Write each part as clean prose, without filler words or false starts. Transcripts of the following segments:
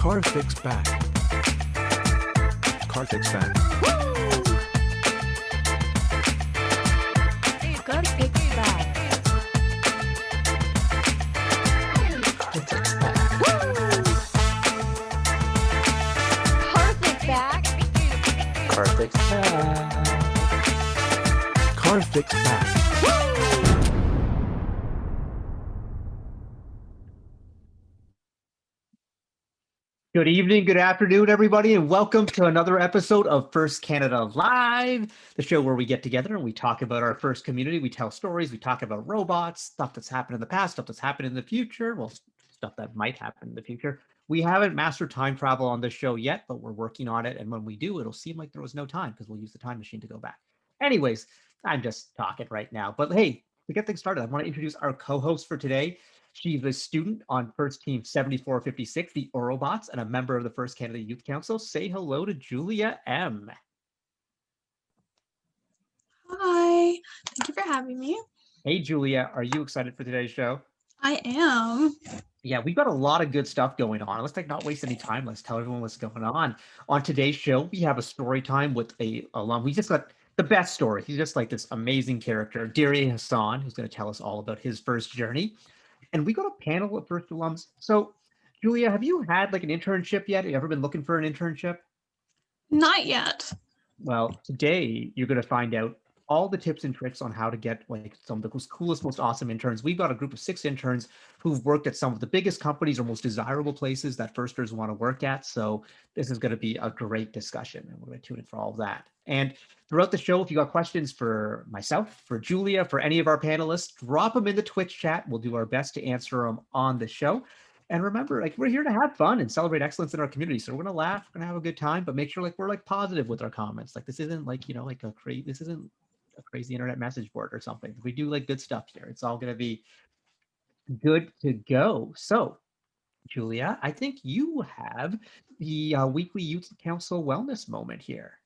Car fix back. Car fix back. Car fix back. Car fix back. Car fix back. Car fix back. Car fix back. Good evening, good afternoon, everybody, and welcome to another episode of First Canada Live, the show where we get together and we talk about our first community. We tell stories, we talk about robots, stuff that's happened in the past, stuff that's happened in the future, well, stuff that might happen in the future. We haven't mastered time travel on this show yet, but we're working on it, and when we do, it'll seem like there was no time because we'll use the time machine to go back. Anyways, I'm just talking right now, but hey, to get things started, I want to introduce our co-host for today. She's a student on First Team 7456, the Orobots, and a member of the First Canada Youth Council. Say hello to Julia M. Hi, thank you for having me. Hey, Julia, are you excited for today's show? I am. Yeah, we've got a lot of good stuff going on. Let's not waste any time. Let's tell everyone what's going on. On today's show, we have a story time with a alum. We just got the best story. He's just like this amazing character, Diriye Hassan, who's going to tell us all about his first journey. And we got a panel of first alums. So, Julia, have you had like an internship yet? Have you ever been looking for an internship? Not yet. Well, today you're going to find out all the tips and tricks on how to get like some of the coolest, most awesome interns. We've got a group of 6 interns who've worked at some of the biggest companies or most desirable places that firsters want to work at. So this is going to be a great discussion, and we're going to tune in for all of that. And throughout the show, if you got questions for myself, for Julia, for any of our panelists, drop them in the Twitch chat. We'll do our best to answer them on the show. And remember, like, we're here to have fun and celebrate excellence in our community. So we're gonna laugh, we're gonna have a good time, but make sure like we're like positive with our comments. Like this isn't like, you know, like this isn't a crazy internet message board or something. We do like good stuff here. It's all gonna be good to go. So, Julia, I think you have the weekly Youth Council Wellness Moment here.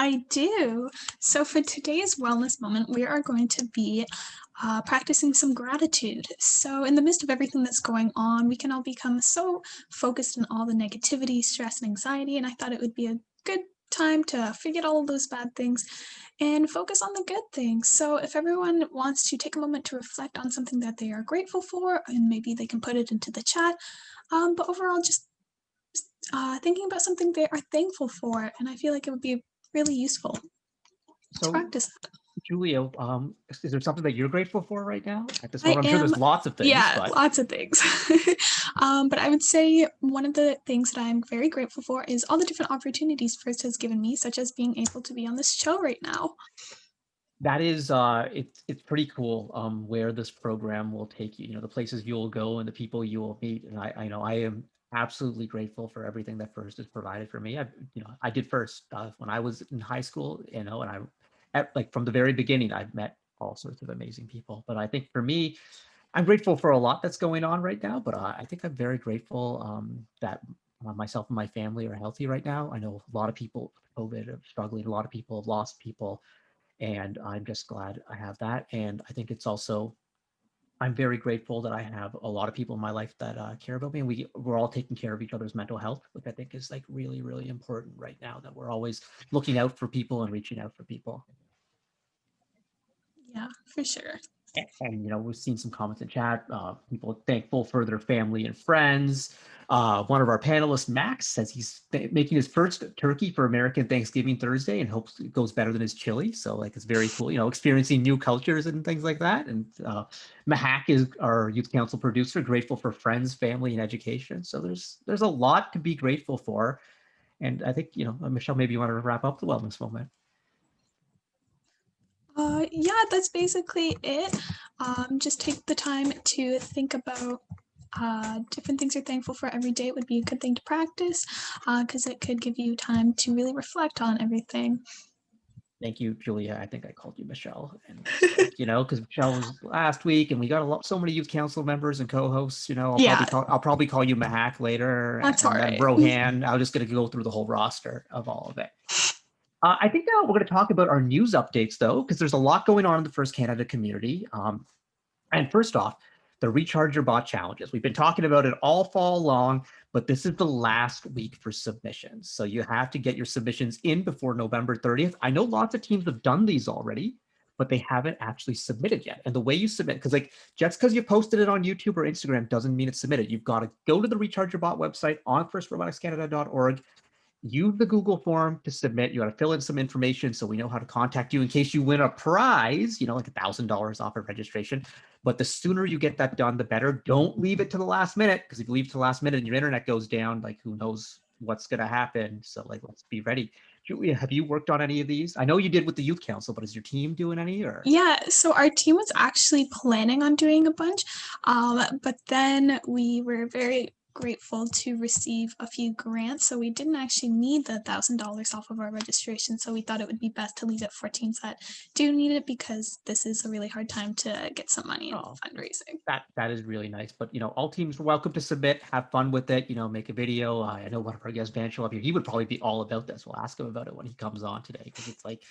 I do. So for today's wellness moment, we are going to be practicing some gratitude. So in the midst of everything that's going on, we can all become so focused on all the negativity, stress, and anxiety. And I thought it would be a good time to forget all of those bad things and focus on the good things. So if everyone wants to take a moment to reflect on something that they are grateful for, and maybe they can put it into the chat. But overall, just thinking about something they are thankful for. And I feel like it would be really useful to practice that. Julia, is there something that you're grateful for right now at this I moment? I'm sure there's lots of things. Yeah, but... lots of things. But I would say one of the things that I'm very grateful for is all the different opportunities First has given me, such as being able to be on this show right now. That is, it's pretty cool where this program will take you, you know, the places you will go and the people you will meet. And I know I am absolutely grateful for everything that First has provided for me. I did First when I was in high school, you know, and like from the very beginning, I've met all sorts of amazing people. But I think for me, I'm grateful for a lot that's going on right now, but I think I'm very grateful that myself and my family are healthy right now. I know a lot of people with COVID are struggling. A lot of people have lost people, and I'm just glad I have that. And I think it's also, I'm very grateful that I have a lot of people in my life that care about me, and we're all taking care of each other's mental health, which I think is like really, really important right now, that we're always looking out for people and reaching out for people. Yeah, for sure. And you know, we've seen some comments in chat, people thankful for their family and friends. One of our panelists, Max, says he's making his first turkey for American Thanksgiving Thursday and hopes it goes better than his chili. So like, it's very cool, you know, experiencing new cultures and things like that. And Mahak is our youth council producer, grateful for friends, family, and education. So there's a lot to be grateful for. And I think, you know, Michelle, maybe you want to wrap up the wellness moment. Yeah, that's basically it. Just take the time to think about different things you're thankful for every day. It would be a good thing to practice because it could give you time to really reflect on everything. Thank you, Julia. I think I called you Michelle, and you know, because Michelle was last week, and we got so many youth council members and co-hosts. You know, I'll probably call you Mahak later. That's and all then right. Rohan. I'm just going to go through the whole roster of all of it. I think now we're going to talk about our news updates, though, because there's a lot going on in the First Canada community. And first off, the Recharge Your Bot challenges. We've been talking about it all fall long, but this is the last week for submissions. So you have to get your submissions in before November 30th. I know lots of teams have done these already, but they haven't actually submitted yet. And the way you submit, because like just because you posted it on YouTube or Instagram doesn't mean it's submitted. You've got to go to the Recharge Your Bot website on firstroboticscanada.org, use the Google form to submit. You got to fill in some information so we know how to contact you in case you win a prize, you know, like $1,000 off of registration. But the sooner you get that done, the better. Don't leave it to the last minute, because if you leave it to the last minute and your internet goes down, like who knows what's going to happen. So like, let's be ready. Julia, have you worked on any of these? I know you did with the youth council, but is your team doing any? Or Yeah, so our team was actually planning on doing a bunch, but then we were very grateful to receive a few grants, so we didn't actually need the $1,000 off of our registration. So we thought it would be best to leave it for teams that do need it, because this is a really hard time to get some money in fundraising. That is really nice. But you know, all teams are welcome to submit. Have fun with it. You know, make a video. I know one of our guests, Van, up here. He would probably be all about this. We'll ask him about it when he comes on today, because it's like,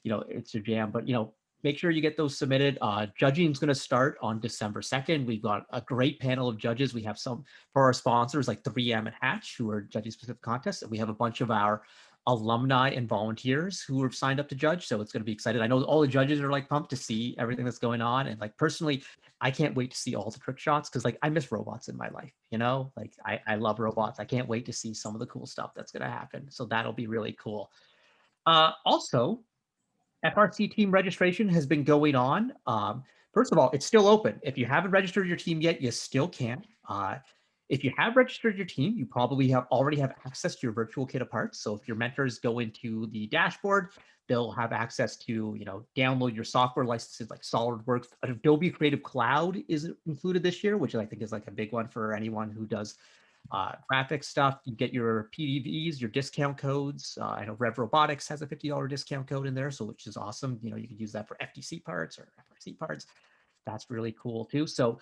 you know, it's a jam. But you know, make sure you get those submitted. Judging is going to start on December 2nd. We've got a great panel of judges. We have some for our sponsors like 3M and Hatch, who are judging specific contests. And we have a bunch of our alumni and volunteers who have signed up to judge. So it's going to be excited. I know all the judges are like pumped to see everything that's going on. And like personally, I can't wait to see all the trick shots, because like I miss robots in my life, you know, like I love robots. I can't wait to see some of the cool stuff that's going to happen. So that'll be really cool. Also, FRC team registration has been going on. First of all, it's still open. If you haven't registered your team yet, you still can. If you have registered your team, you probably already have access to your virtual kit of parts. So if your mentors go into the dashboard, they'll have access to, you know, download your software licenses like SolidWorks. Adobe Creative Cloud is included this year, which I think is like a big one for anyone who does graphic stuff. You get your PDVs, your discount codes. I know Rev Robotics has a $50 discount code in there, so which is awesome. You know, you can use that for FTC parts or FRC parts. That's really cool too. So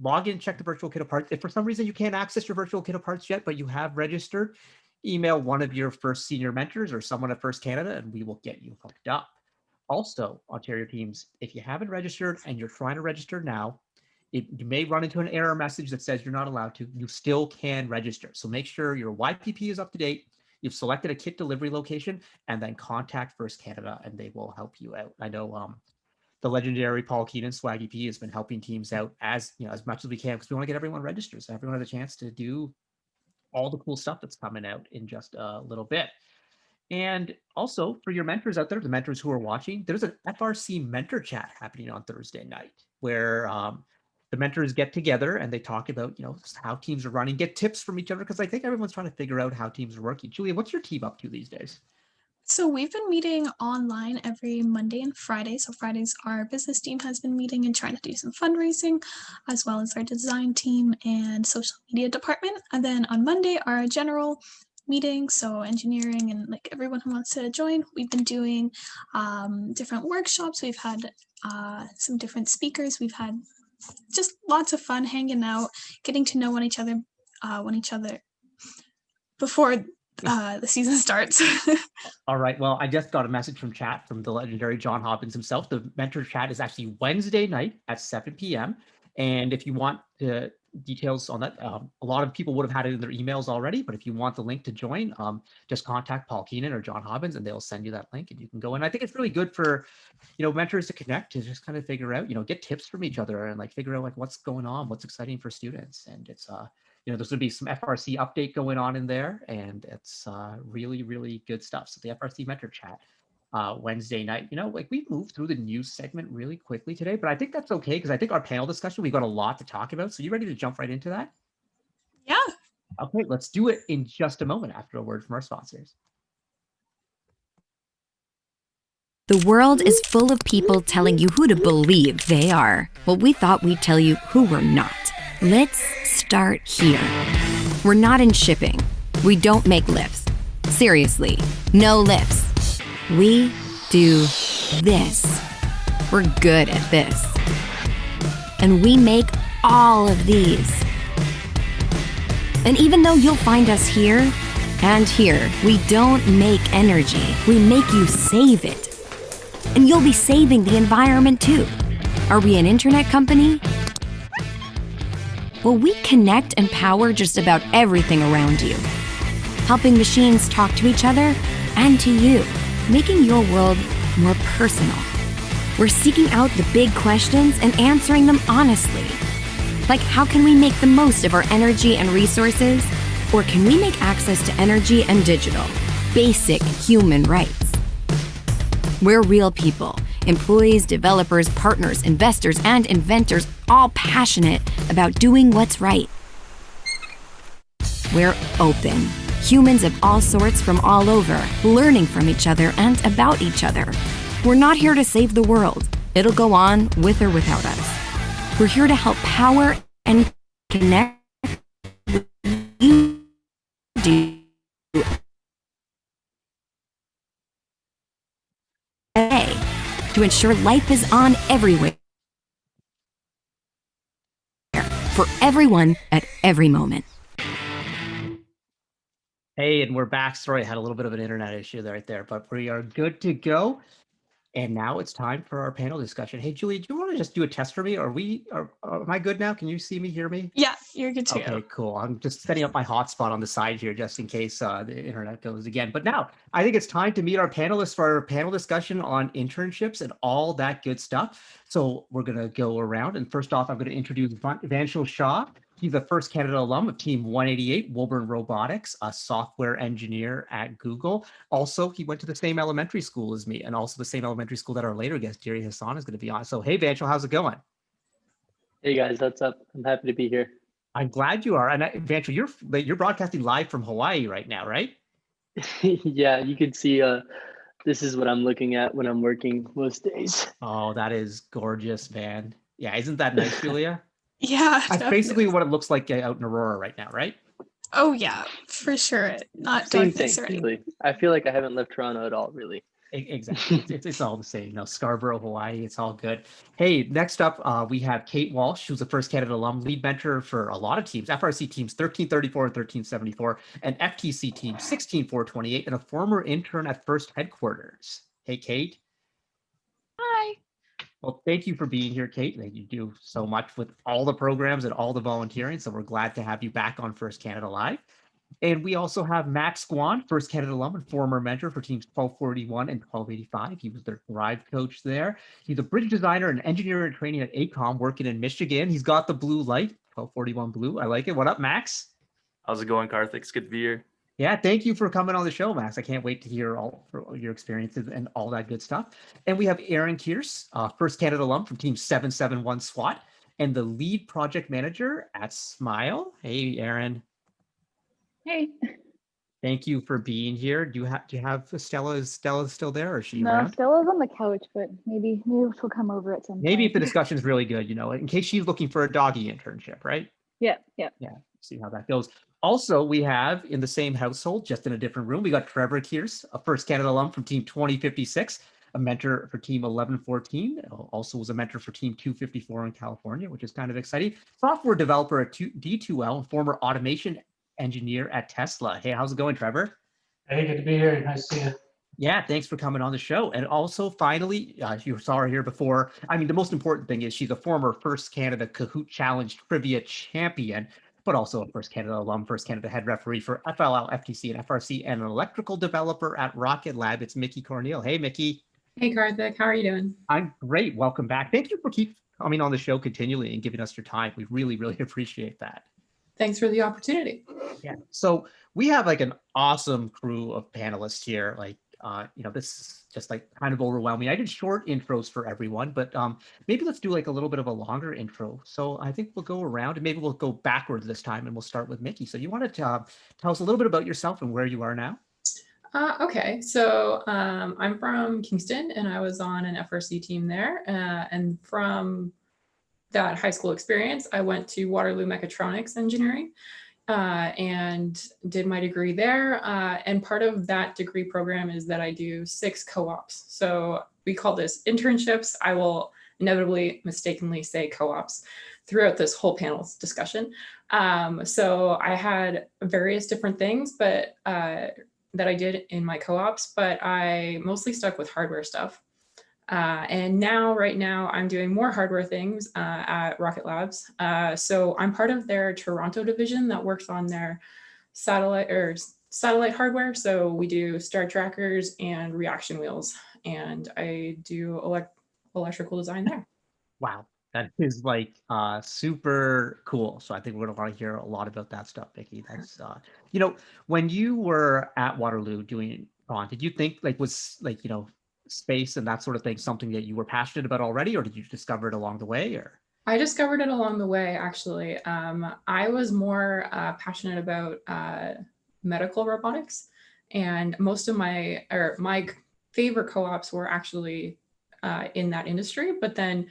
log in, check the virtual kit of parts. If for some reason you can't access your virtual kit of parts yet, but you have registered, email one of your first senior mentors or someone at First Canada, and we will get you hooked up. Also, Ontario teams, if you haven't registered and you're trying to register now, you may run into an error message that says you're not allowed to. You still can register. So make sure your YPP is up to date. You've selected a kit delivery location, and then contact First Canada and they will help you out. I know the legendary Paul Keenan, Swaggy P, has been helping teams out as much as we can, because we want to get everyone registered so everyone has a chance to do all the cool stuff that's coming out in just a little bit. And also for your mentors out there, the mentors who are watching, there's an FRC mentor chat happening on Thursday night where the mentors get together and they talk about, you know, how teams are running, get tips from each other, because I think everyone's trying to figure out how teams are working. Julia, what's your team up to these days? So we've been meeting online every Monday and Friday. So Fridays, our business team has been meeting and trying to do some fundraising, as well as our design team and social media department. And then on Monday, our general meeting, so engineering and like everyone who wants to join. We've been doing different workshops. We've had some different speakers. We've had just lots of fun hanging out, getting to know one another before the season starts. All right. Well, I just got a message from chat from the legendary John Hobbins himself. The mentor chat is actually Wednesday night at 7 p.m. And if you want the details on that, a lot of people would have had it in their emails already, but if you want the link to join, just contact Paul Keenan or John Hobbins and they'll send you that link and you can go. And I think it's really good for, you know, mentors to connect, to just kind of figure out, you know, get tips from each other and like figure out like what's going on, what's exciting for students. And it's, you know, there's going to be some FRC update going on in there, and it's really, really good stuff. So the FRC mentor chat Wednesday night, you know, like we've moved through the news segment really quickly today, but I think that's okay, because I think our panel discussion, we've got a lot to talk about. So you ready to jump right into that? Yeah. Okay, let's do it in just a moment after a word from our sponsors. The world is full of people telling you who to believe they are. Well, we thought we'd tell you who we're not. Let's start here. We're not in shipping. We don't make lifts. Seriously, no lifts. We do this. We're good at this. And we make all of these. And even though you'll find us here and here, we don't make energy. We make you save it. And you'll be saving the environment too. Are we an internet company? Well, we connect and power just about everything around you, helping machines talk to each other and to you, making your world more personal. We're seeking out the big questions and answering them honestly. Like, how can we make the most of our energy and resources? Or can we make access to energy and digital basic human rights? We're real people, employees, developers, partners, investors, and inventors, all passionate about doing what's right. We're open. Humans of all sorts from all over, learning from each other and about each other. We're not here to save the world. It'll go on with or without us. We're here to help power and connect with you today to ensure life is on everywhere for everyone at every moment. Hey, and we're back. Sorry, I had a little bit of an internet issue right there, but we are good to go. And now it's time for our panel discussion. Hey, Julie, do you want to just do a test for me? Am I good now? Can you see me, hear me? Yeah, you're good to go. Okay, cool. I'm just setting up my hotspot on the side here just in case the internet goes again. But now I think it's time to meet our panelists for our panel discussion on internships and all that good stuff. So we're going to go around. And first off, I'm going to introduce Vanshul Shah. He's the First Canada alum of Team 188, Woburn Robotics, a software engineer at Google. Also, he went to the same elementary school as me and also the same elementary school that our later guest, Diriye Hassan, is going to be on. So, hey, Vanshul, how's it going? Hey guys, what's up? I'm happy to be here. I'm glad you are. And Vanshul, you're broadcasting live from Hawaii right now, right? Yeah, you can see this is what I'm looking at when I'm working most days. Oh, that is gorgeous, man. Yeah, isn't that nice, Julia? Yeah, That's basically what it looks like out in Aurora right now, right? Oh yeah, for sure. Not Same darkness thing, or anything. really. I feel like I haven't left Toronto at all, really. Exactly. It's all the same. Scarborough, Hawaii, it's all good. Hey, next up, we have Kate Walsh, who's the First Canada alum, lead mentor for a lot of teams, FRC teams 1334 and 1374, and FTC team 16428, and a former intern at First Headquarters. Hey, Kate. Hi. Well, thank you for being here, Kate. You do so much with all the programs and all the volunteering, so we're glad to have you back on First Canada Live. And we also have Max Guan, First Canada alum and former mentor for teams 1241 and 1285. He was their Thrive coach there. He's a bridge designer and engineer in training at ACOM, working in Michigan. He's got the blue light, 1241 blue. I like it. What up, Max? How's it going, Karthik? It's good to be here. Yeah, thank you for coming on the show, Max. I can't wait to hear all your experiences and all that good stuff. And we have Aaron Kearse, First Canada alum from Team 771 SWAT, and the lead project manager at Smile. Hey, Aaron. Hey. Thank you for being here. Do you have Stella? Is Stella still there, or is she No, around? Stella's on the couch, but maybe she'll come over at some point. Maybe if the discussion is really good, in case she's looking for a doggy internship, right? Yeah. Yeah, see how that goes. Also, we have in the same household, just in a different room, we got Trevor Kearse, a First Canada alum from Team 2056, a mentor for Team 1114, also was a mentor for Team 254 in California, which is kind of exciting. Software developer at D2L and former automation engineer at Tesla. Hey, how's it going, Trevor? Hey, good to be here. Nice to see you. Yeah, thanks for coming on the show. And also, finally, you saw her here before. I mean, the most important thing is she's a former First Canada Kahoot Challenge trivia champion, but also a First Canada alum, First Canada head referee for FLL, FTC, and FRC, and an electrical developer at Rocket Lab. It's Mickey Corneal. Hey, Mickey. Hey, Karthik. How are you doing? I'm great. Welcome back. Thank you for keep coming on the show continually and giving us your time. We really, really appreciate that. Thanks for the opportunity. Yeah. So we have like an awesome crew of panelists here. This is just like kind of overwhelming. I did short intros for everyone, but maybe let's do like a little bit of a longer intro. So I think we'll go around and maybe we'll go backwards this time and we'll start with Mickey. So you want to tell us a little bit about yourself and where you are now? Okay, so I'm from Kingston and I was on an FRC team there. And from that high school experience, I went to Waterloo Mechatronics Engineering and did my degree there. And part of that degree program is that I do 6 co-ops. So we call this internships. I will inevitably mistakenly say co-ops throughout this whole panel's discussion. So I had various different things, but that I did in my co-ops, but I mostly stuck with hardware stuff. And now, right now, I'm doing more hardware things at Rocket Labs. So I'm part of their Toronto division that works on their satellite hardware. So we do star trackers and reaction wheels, and I do electrical design there. Wow, that is like super cool. So I think we're gonna want to hear a lot about that stuff, Vicky. That's you know, when you were at Waterloo doing did you think like was like, you know, space and that sort of thing something that you were passionate about already, or did you discover it along the way? Or I discovered it along the way, actually. I was more passionate about medical robotics, and most of my favorite co-ops were actually in that industry. But then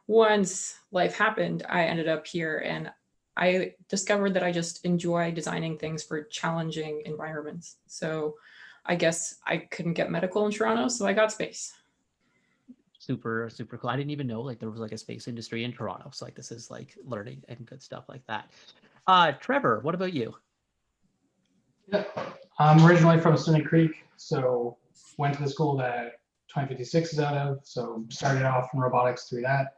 once life happened, I ended up here, and I discovered that I just enjoy designing things for challenging environments. So I guess I couldn't get medical in Toronto, so I got space. super cool. I didn't even know like there was like a space industry in Toronto. So like this is like learning and good stuff like that. Trevor, what about you? Yeah. I'm originally from Stony Creek, so went to the school that 2056 is out of. So started off in robotics through that.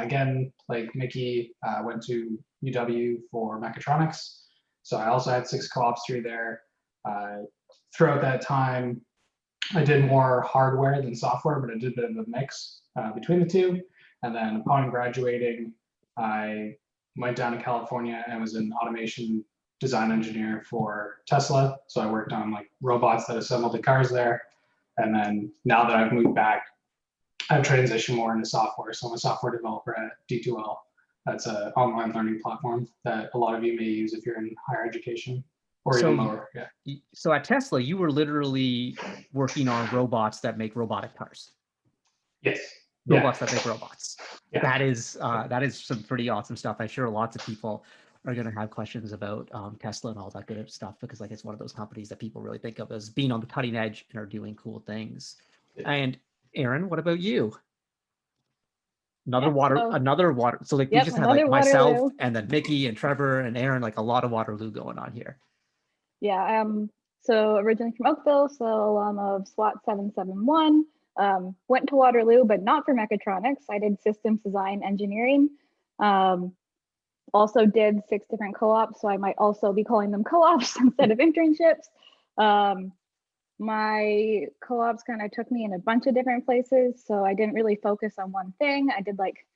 Again, like Mickey, went to UW for mechatronics. So I also had 6 co-ops through there. Throughout that time, I did more hardware than software, but I did a bit of a mix between the two. And then upon graduating, I went down to California and was an automation design engineer for Tesla. So I worked on like robots that assembled the cars there. And then now that I've moved back, I've transitioned more into software. So I'm a software developer at D2L. That's an online learning platform that a lot of you may use if you're in higher education or even lower. Yeah. So at Tesla, you were literally working on robots that make robotic cars. Yes. Robots that make robots. Yeah. That is some pretty awesome stuff. I'm sure lots of people are going to have questions about Tesla and all that good stuff, because like it's one of those companies that people really think of as being on the cutting edge and are doing cool things. Yeah. And Aaron, what about you? Another Yeah, water. So like we Yep, just had like another myself Waterloo. and then Mickey and Trevor and Aaron, like a lot of Waterloo going on here. Yeah, so originally from Oakville, so alum of SWAT 771. Went to Waterloo, but not for mechatronics. I did systems design engineering. Also did 6 different co-ops, so I might also be calling them co-ops instead of internships. My co-ops kind of took me in a bunch of different places, so I didn't really focus on one thing. I did like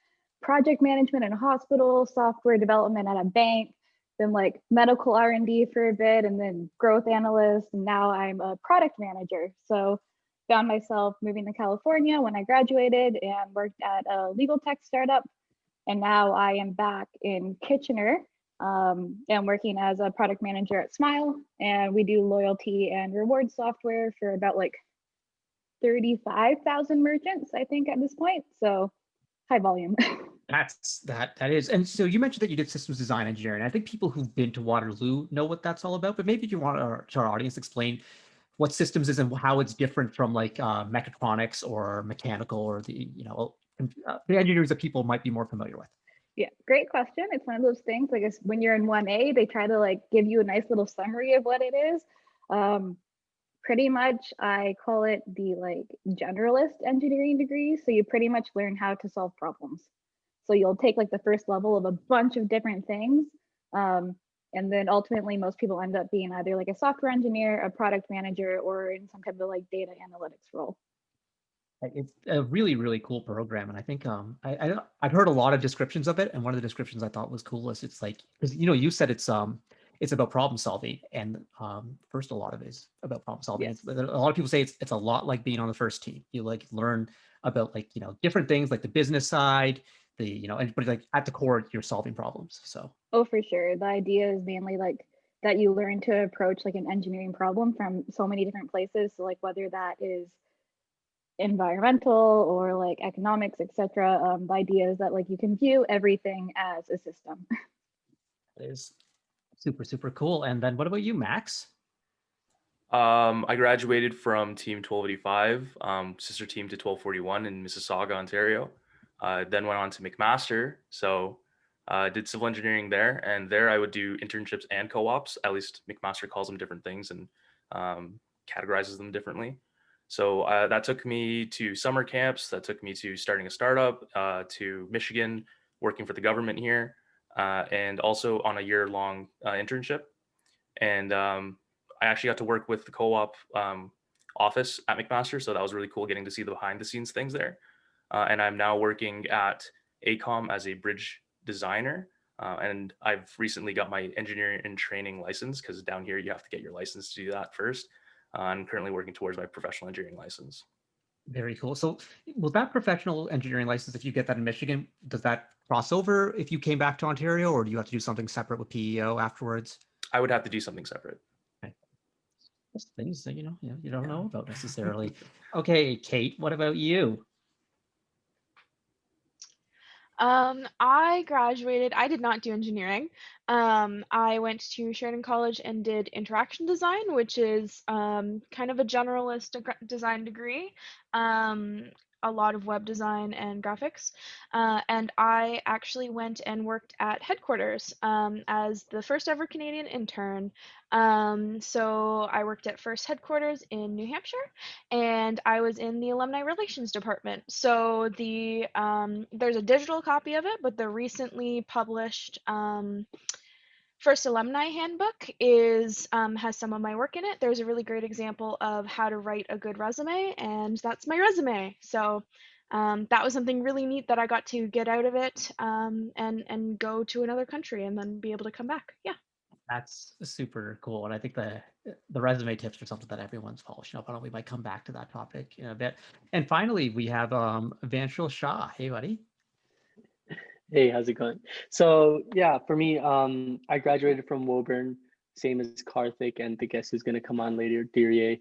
project management in a hospital, software development at a bank, then like medical R&D for a bit, and then growth analyst, and now I'm a product manager. So found myself moving to California when I graduated and worked at a legal tech startup. And now I am back in Kitchener and working as a product manager at Smile. And we do loyalty and reward software for about like 35,000 merchants, I think, at this point. So high volume. That is. And so you mentioned that you did systems design engineering. I think people who've been to Waterloo know what that's all about, but maybe you want to our audience explain what systems is and how it's different from like mechatronics or mechanical, or the, you know, the engineers that people might be more familiar with. Yeah, great question. It's one of those things, I guess, when you're in 1A, they try to like give you a nice little summary of what it is. Pretty much, I call it the like generalist engineering degree. So you pretty much learn how to solve problems. So you'll take like the first level of a bunch of different things. And then ultimately, most people end up being either like a software engineer, a product manager, or in some type of like data analytics role. It's a really cool program, and I think I've heard a lot of descriptions of it, and one of the descriptions I thought was cool is it's like, because you know, you said it's about problem solving, and first a lot of it is about problem solving. Yes. A lot of people say it's a lot like being on the first team. You like learn about like, you know, different things like the business side, the, you know, but like at the core you're solving problems. So For sure, the idea is mainly like that you learn to approach like an engineering problem from so many different places. So like whether that is environmental or like economics, etc. The idea is that like you can view everything as a system. it is super cool. And then what about you, Max? I graduated from Team 1285, sister team to 1241 in Mississauga, Ontario. Then went on to McMaster. So did civil engineering there, and there I would do internships and co-ops. At least McMaster calls them different things and categorizes them differently. So that took me to summer camps, that took me to starting a startup, to Michigan, working for the government here, and also on a year-long internship. And I actually got to work with the co-op office at McMaster, so that was really cool getting to see the behind-the-scenes things there. And I'm now working at ACOM as a bridge designer. And I've recently got my engineering and training license, because down here you have to get your license to do that first. I'm currently working towards my professional engineering license. Very cool. So will that professional engineering license, if you get that in Michigan, does that cross over if you came back to Ontario, or do you have to do something separate with PEO afterwards? I would have to do something separate. Okay. Just things that, you don't know about necessarily. Okay, Kate, what about you? I graduated, I did not do engineering. I went to Sheridan College and did interaction design, which is kind of a generalist design degree. A lot of web design and graphics. And I actually went and worked at headquarters as the first ever Canadian intern. So I worked at First headquarters in New Hampshire, and I was in the alumni relations department. So there's a digital copy of it, but the recently published First alumni handbook has some of my work in it. There's a really great example of how to write a good resume, and that's my resume. So that was something really neat that I got to get out of it, and go to another country and then be able to come back. Yeah. That's super cool. And I think the resume tips are something that everyone's polishing up on. We might come back to that topic in a bit. And finally, we have Vanshul Shah. Hey, buddy. Hey, how's it going? So yeah, for me, I graduated from Woburn, same as Karthik and the guest who's going to come on later, Diriye.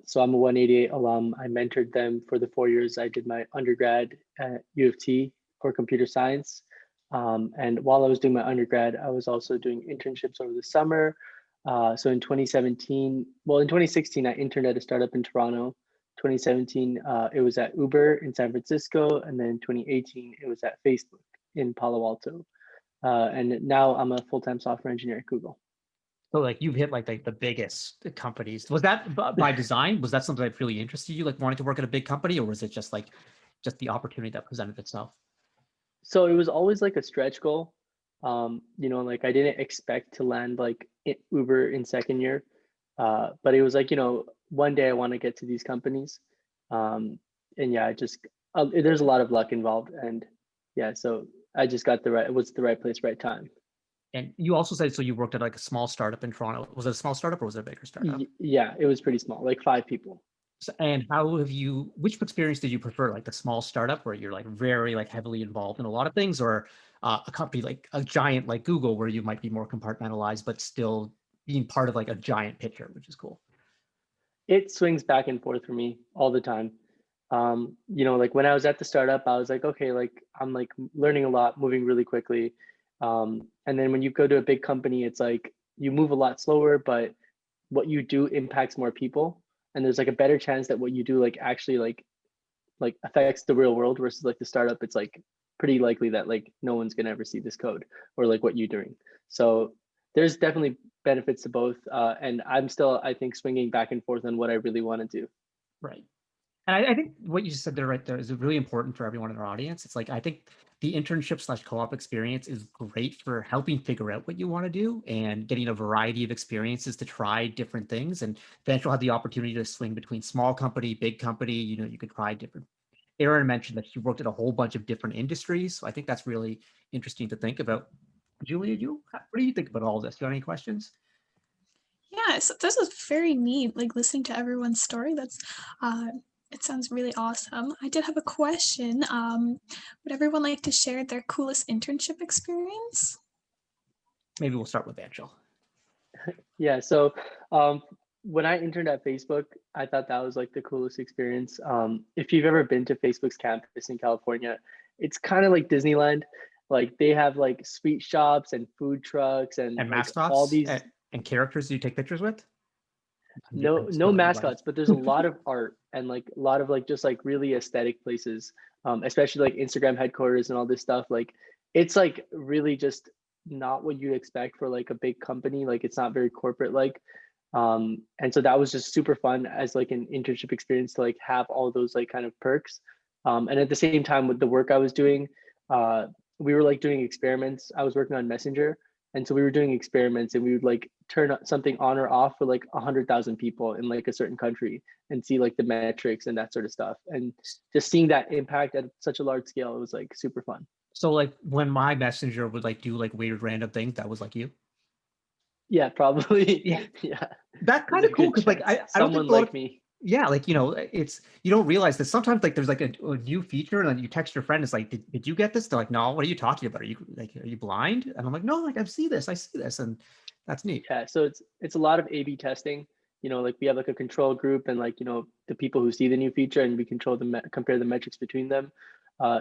So I'm a 188 alum. I mentored them for the 4 years I did my undergrad at U of T for computer science. And while I was doing my undergrad, I was also doing internships over the summer. So in 2016, I interned at a startup in Toronto. 2017, it was at Uber in San Francisco. And then 2018, it was at Facebook in Palo Alto. And now I'm a full-time software engineer at Google. So like you've hit like the biggest companies. Was that by design? Was that something that really interested you, like wanting to work at a big company, or was it just the opportunity that presented itself? So it was always like a stretch goal. Like I didn't expect to land like Uber in second year, but it was like, one day I want to get to these companies. And yeah, there's a lot of luck involved, and yeah, so I just got it was the right place, right time. And you also said, so you worked at like a small startup in Toronto. Was it a small startup or was it a bigger startup? Yeah, it was pretty small, like 5 people. So, and which experience did you prefer? Like the small startup where you're like very like heavily involved in a lot of things, or a company like a giant like Google where you might be more compartmentalized, but still being part of like a giant picture, which is cool? It swings back and forth for me all the time. Like when I was at the startup, I was like, okay, like I'm like learning a lot, moving really quickly. And then when you go to a big company, it's like you move a lot slower, but what you do impacts more people. And there's like a better chance that what you do like actually like affects the real world, versus like the startup, it's like pretty likely that like no one's gonna ever see this code or like what you're doing. So there's definitely benefits to both. And I'm still, I think, swinging back and forth on what I really want to do. Right. And I think what you just said there right there is really important for everyone in our audience. It's like, I think the internship / co-op experience is great for helping figure out what you want to do and getting a variety of experiences to try different things. And then you'll have the opportunity to swing between small company, big company. You could try different. Erin mentioned that she worked at a whole bunch of different industries. So I think that's really interesting to think about. Julia, what do you think about all this? Do you have any questions? Yeah, so this is very neat, like listening to everyone's story. It sounds really awesome. I did have a question. Would everyone like to share their coolest internship experience? Maybe we'll start with Angel. Yeah, so when I interned at Facebook, I thought that was like the coolest experience. If you've ever been to Facebook's campus in California, it's kind of like Disneyland. Like they have like sweet shops and food trucks and like mascots, all these and characters you take pictures with. No mascots, but there's a lot of art and like a lot of like just like really aesthetic places, especially like Instagram headquarters and all this stuff. Like it's like really just not what you expect for like a big company. Like it's not very corporate like. And so that was just super fun as like an internship experience to like have all those like kind of perks. And at the same time with the work I was doing, we were like doing experiments. I was working on Messenger. And so we were doing experiments and we would like turn something on or off for like 100,000 people in like a certain country and see like the metrics and that sort of stuff. And just seeing that impact at such a large scale, it was like super fun. So like when my messenger would like do like weird random things, that was like you. Yeah, probably. Yeah. Yeah. That's kind There's of a cool good because like chance. I don't Someone think a lot like of, me. yeah, like it's you don't realize that sometimes like there's like a new feature and then you text your friend, it's like, did you get this? They're like, no, what are you talking about? Are you blind? And I'm like, no, like I see this, and that's neat. Yeah, so it's a lot of A/B testing. Like we have like a control group and like the people who see the new feature and we control compare the metrics between them.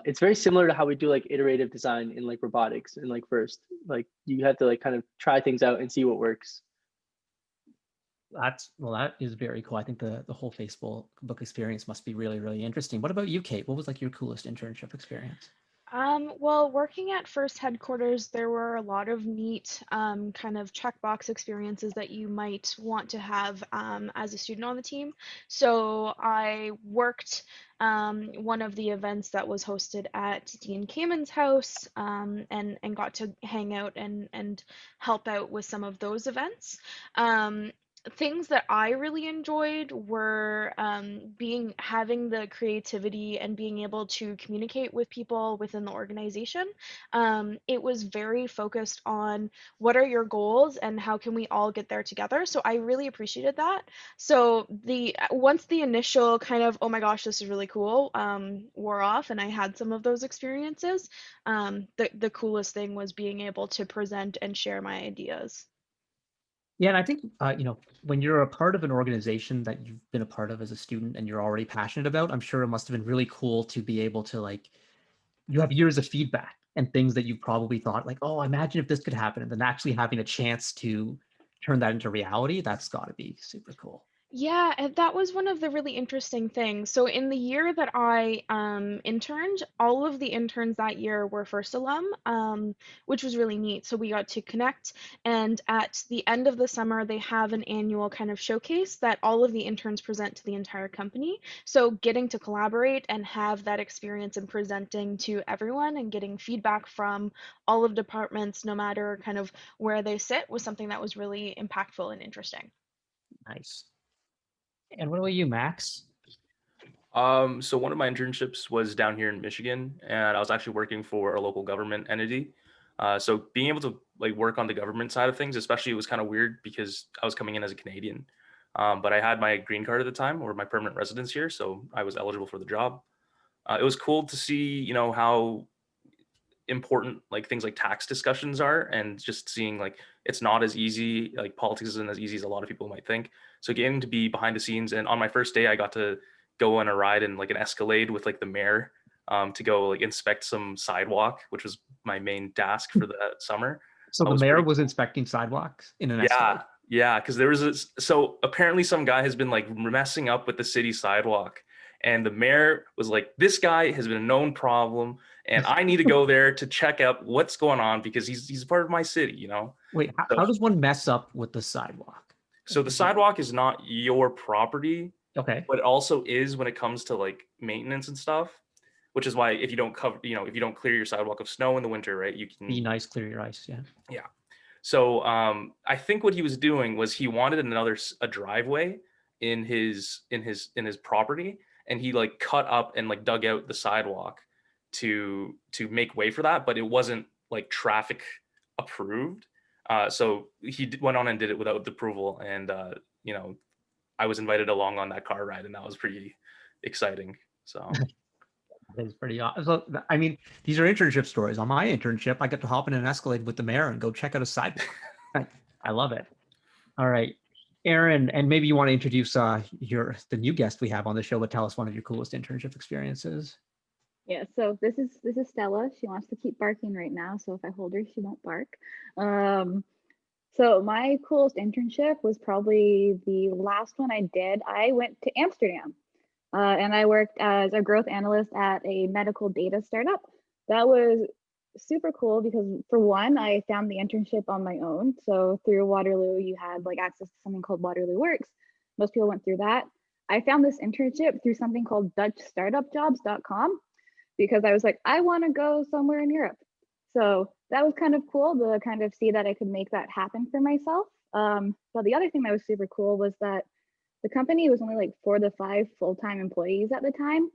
It's very similar to how we do like iterative design in like robotics and like first, like you have to like kind of try things out and see what works. That is very cool. I think the whole Facebook book experience must be really, really interesting. What about you, Kate? What was like your coolest internship experience? Well, working at First headquarters, there were a lot of neat kind of checkbox experiences that you might want to have as a student on the team. So I worked one of the events that was hosted at Dean Kamen's house and got to hang out and help out with some of those events. Things that I really enjoyed were having the creativity and being able to communicate with people within the organization. It was very focused on what are your goals and how can we all get there together. So I really appreciated that. So once the initial kind of, oh my gosh, this is really cool, wore off and I had some of those experiences, the coolest thing was being able to present and share my ideas. Yeah, and I think when you're a part of an organization that you've been a part of as a student and you're already passionate about, I'm sure it must have been really cool to be able to like, you have years of feedback and things that you probably thought like, oh, imagine if this could happen, and then actually having a chance to turn that into reality. That's got to be super cool. Yeah, and that was one of the really interesting things. So in the year that I interned, all of the interns that year were First alum, which was really neat. So we got to connect, and at the end of the summer, they have an annual kind of showcase that all of the interns present to the entire company. So getting to collaborate and have that experience in presenting to everyone and getting feedback from all of departments, no matter kind of where they sit, was something that was really impactful and interesting. Nice. And what about you, Max? So one of my internships was down here in Michigan, and I was actually working for a local government entity. So being able to like work on the government side of things, especially, it was kind of weird because I was coming in as a Canadian, but I had my green card at the time or my permanent residence here, so I was eligible for the job. It was cool to see, how important like things like tax discussions are, and just seeing like it's not as easy, like politics isn't as easy as a lot of people might think. So getting to be behind the scenes, and on my first day I got to go on a ride in like an Escalade with like the mayor, to go like inspect some sidewalk, which was my main task for the summer. So That the was mayor pretty was cool. inspecting sidewalks in an Yeah, Escalade. yeah, because there was so apparently some guy has been like messing up with the city sidewalk, and the mayor was like, this guy has been a known problem and I need to go there to check out what's going on because he's part of my city. Wait, So, how does one mess up with the sidewalk? so the sidewalk is not your property, Okay. but it also is when it comes to like maintenance and stuff, which is why if you don't cover, if you don't clear your sidewalk of snow in the winter, right, you can Be nice, clear your ice. Yeah. Yeah. So I think what he was doing was he wanted a driveway in his property, and he like cut up and like dug out the sidewalk to make way for that, but it wasn't like traffic approved. So he went on and did it without the approval, and I was invited along on that car ride, and that was pretty exciting. So. That is pretty awesome. So, I mean, these are internship stories. On my internship, I got to hop in an Escalade with the mayor and go check out a sidewalk. I love it. All right, Aaron, and maybe you want to introduce the new guest we have on the show, but tell us one of your coolest internship experiences. Yeah, so this is Stella. She wants to keep barking right now, so if I hold her, she won't bark. So my coolest internship was probably the last one I did. I went to Amsterdam. And I worked as a growth analyst at a medical data startup. That was super cool because for one, I found the internship on my own. So through Waterloo, you had like access to something called Waterloo Works. Most people went through that. I found this internship through something called DutchStartupJobs.com because I was like, I want to go somewhere in Europe. So that was kind of cool to kind of see that I could make that happen for myself. But the other thing that was super cool was that the company was only like 4 to 5 full-time employees at the time.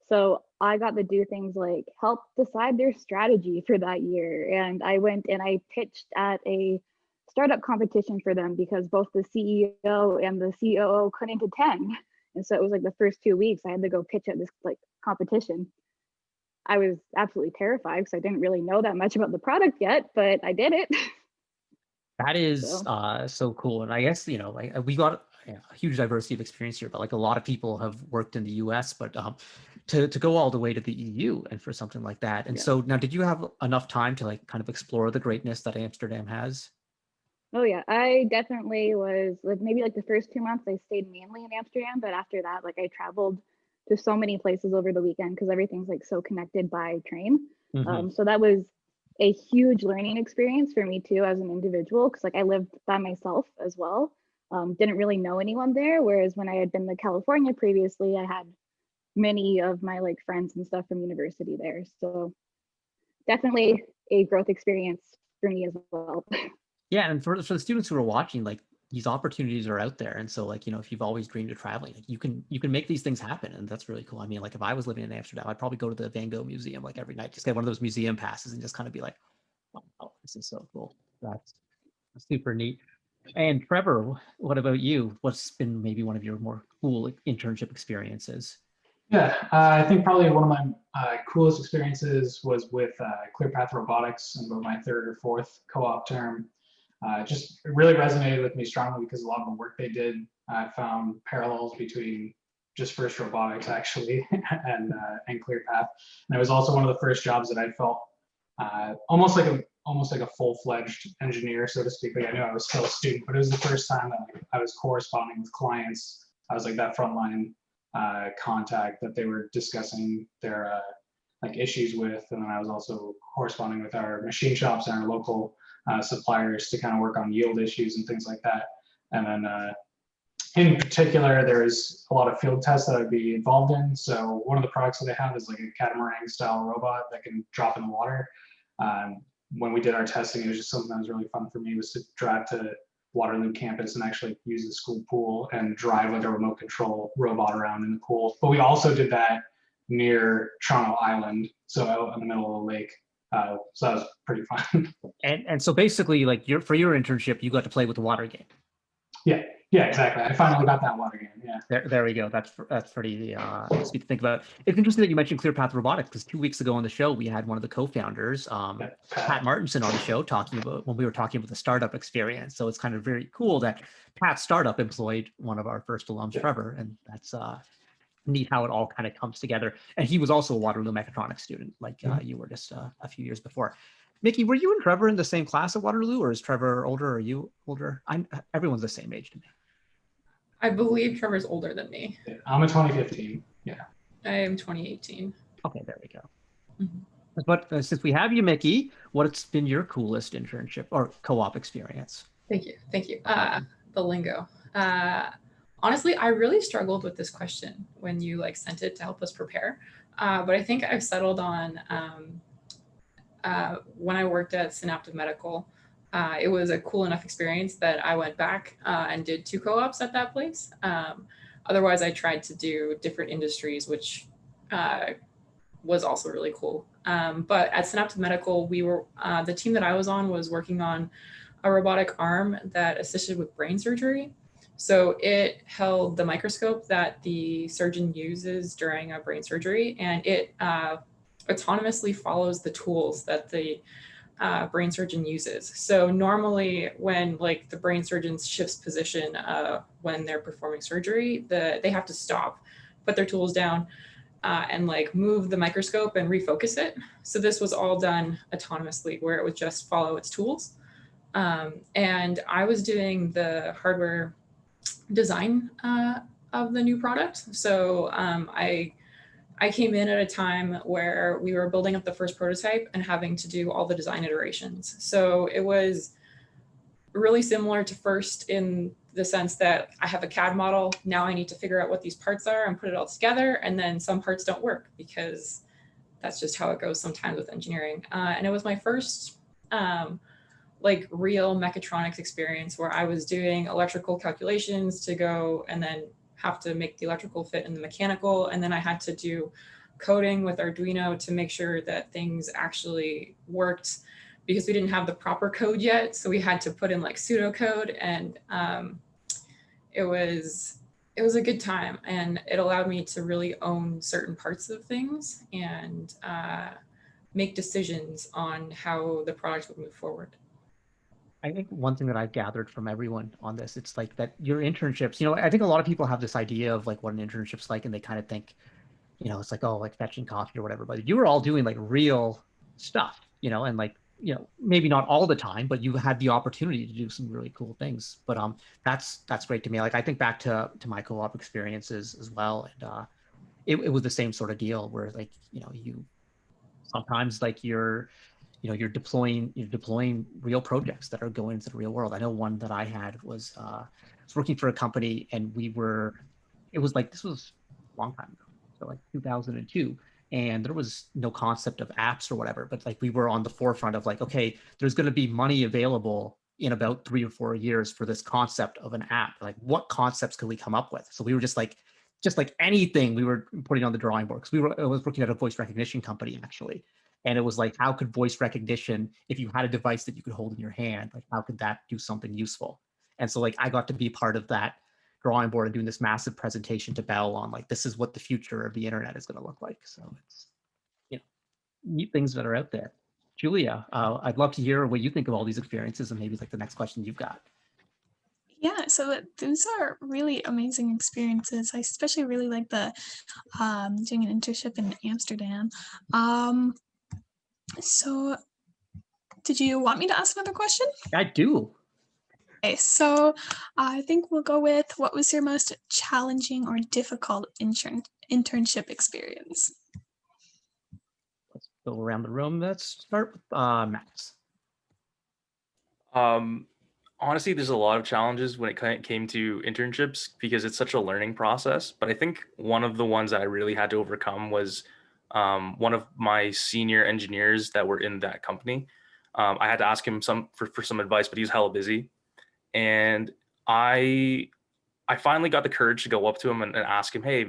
So I got to do things like help decide their strategy for that year. And I went and I pitched at a startup competition for them because both the CEO and the COO couldn't attend. And so it was like the first 2 weeks I had to go pitch at this like competition. I was absolutely terrified because I didn't really know that much about the product yet, but I did it. That is So. so cool. And I guess, like we got a huge diversity of experience here, but like a lot of people have worked in the US, but to go all the way to the EU and for something like that. And Yeah. so now, did you have enough time to like kind of explore the greatness that Amsterdam has? Oh yeah, I definitely was like maybe like the first 2 months I stayed mainly in Amsterdam, but after that, like I traveled to so many places over the weekend because everything's like so connected by train. So that was a huge learning experience for me too as an individual because like I lived by myself as well. Didn't really know anyone there, whereas when I had been to California previously, I had many of my like friends and stuff from university there. So definitely a growth experience for me as well. Yeah, and for the students who are watching, like these opportunities are out there, and so like if you've always dreamed of traveling, like you can make these things happen, and that's really cool. I mean, like if I was living in Amsterdam, I'd probably go to the Van Gogh Museum like every night, just get one of those museum passes, and just kind of be like, wow, this is so cool. That's super neat. And Trevor, what about you? What's been maybe one of your more cool internship experiences? Yeah, I think probably one of my coolest experiences was with ClearPath Robotics in about my 3rd or 4th co-op term. Just really resonated with me strongly because a lot of the work they did, I found parallels between just First Robotics actually and ClearPath. And it was also one of the first jobs that I felt almost like a full-fledged engineer, so to speak. Like I knew I was still a student, but it was the first time that like, I was corresponding with clients. I was like that frontline contact that they were discussing their like issues with, and then I was also corresponding with our machine shops and our local suppliers to kind of work on yield issues and things like that. And then in particular, there's a lot of field tests that I'd be involved in. So one of the products that they have is like a catamaran style robot that can drop in the water. When we did our testing, it was just something that was really fun for me, was to drive to Waterloo campus and actually use the school pool and drive like a remote control robot around in the pool. But we also did that near Toronto Island, so out in the middle of the lake. So that was pretty fun. And so basically, like for your internship, you got to play with the water game. Yeah, exactly. I finally got that water game. Yeah. There we go. That's pretty sweet to think about. It's interesting that you mentioned ClearPath Robotics because 2 weeks ago on the show we had one of the co-founders, Pat Martinson, on the show talking about when we were talking about the startup experience. So it's kind of very cool that Pat's startup employed one of our first alums, Trevor, and that's neat how it all kind of comes together. And he was also a Waterloo mechatronics student, like you were just a few years before. Mickey, were you and Trevor in the same class at Waterloo, or is Trevor older? Or are you older? Everyone's the same age to me. I believe Trevor's older than me. I'm a 2015. Yeah. I am 2018. Okay, there we go. But since we have you, Mickey, what's been your coolest internship or co-op experience? Thank you. The lingo. Honestly, I really struggled with this question when you like sent it to help us prepare. But I think I've settled on when I worked at Synaptive Medical. It was a cool enough experience that I went back and did 2 co-ops at that place. Otherwise, I tried to do different industries, which was also really cool. But at Synaptive Medical, we were the team that I was on was working on a robotic arm that assisted with brain surgery. So it held the microscope that the surgeon uses during a brain surgery, and it autonomously follows the tools that the brain surgeon uses. So normally when like the brain surgeon shifts position when they're performing surgery, they have to stop, put their tools down and like move the microscope and refocus it. So this was all done autonomously where it would just follow its tools. And I was doing the hardware design of the new product. So I I came in at a time where we were building up the first prototype and having to do all the design iterations. So it was really similar to first in the sense that I have a CAD model. Now I need to figure out what these parts are and put it all together. And then some parts don't work because that's just how it goes sometimes with engineering. And it was my first like real mechatronics experience where I was doing electrical calculations to go and then have to make the electrical fit in the mechanical. And then I had to do coding with Arduino to make sure that things actually worked because we didn't have the proper code yet. So we had to put in like pseudocode, and it was a good time, and it allowed me to really own certain parts of things and make decisions on how the product would move forward. I think one thing that I've gathered from everyone on this, it's like that your internships, I think a lot of people have this idea of like what an internship's like, and they kind of think, it's like, oh, like fetching coffee or whatever, but you were all doing like real stuff, and like, maybe not all the time, but you had the opportunity to do some really cool things. But that's great to me. Like I think back to my co-op experiences as well. And it was the same sort of deal where like, you sometimes like you're deploying real projects that are going into the real world. I know one that I had was I was working for a company, and this was a long time ago, so like 2002, and there was no concept of apps or whatever, but like we were on the forefront of like, okay, there's going to be money available in about 3 or 4 years for this concept of an app. Like what concepts could we come up with? So we were just like anything we were putting on the drawing board, because I was working at a voice recognition company actually. And it was like, how could voice recognition, if you had a device that you could hold in your hand, like how could that do something useful? And so like I got to be part of that drawing board and doing this massive presentation to Bell on like, this is what the future of the internet is going to look like. So it's neat things that are out there. Julia, I'd love to hear what you think of all these experiences, and maybe like the next question you've got. Yeah, so those are really amazing experiences. I especially really like the doing an internship in Amsterdam. So did you want me to ask another question? I do. Okay, so I think we'll go with, what was your most challenging or difficult internship experience? Let's go around the room. Let's start with Max. Honestly, there's a lot of challenges when it came to internships because it's such a learning process. But I think one of the ones that I really had to overcome was one of my senior engineers that were in that company. I had to ask him for some advice, but he was hella busy. And I finally got the courage to go up to him and ask him, hey,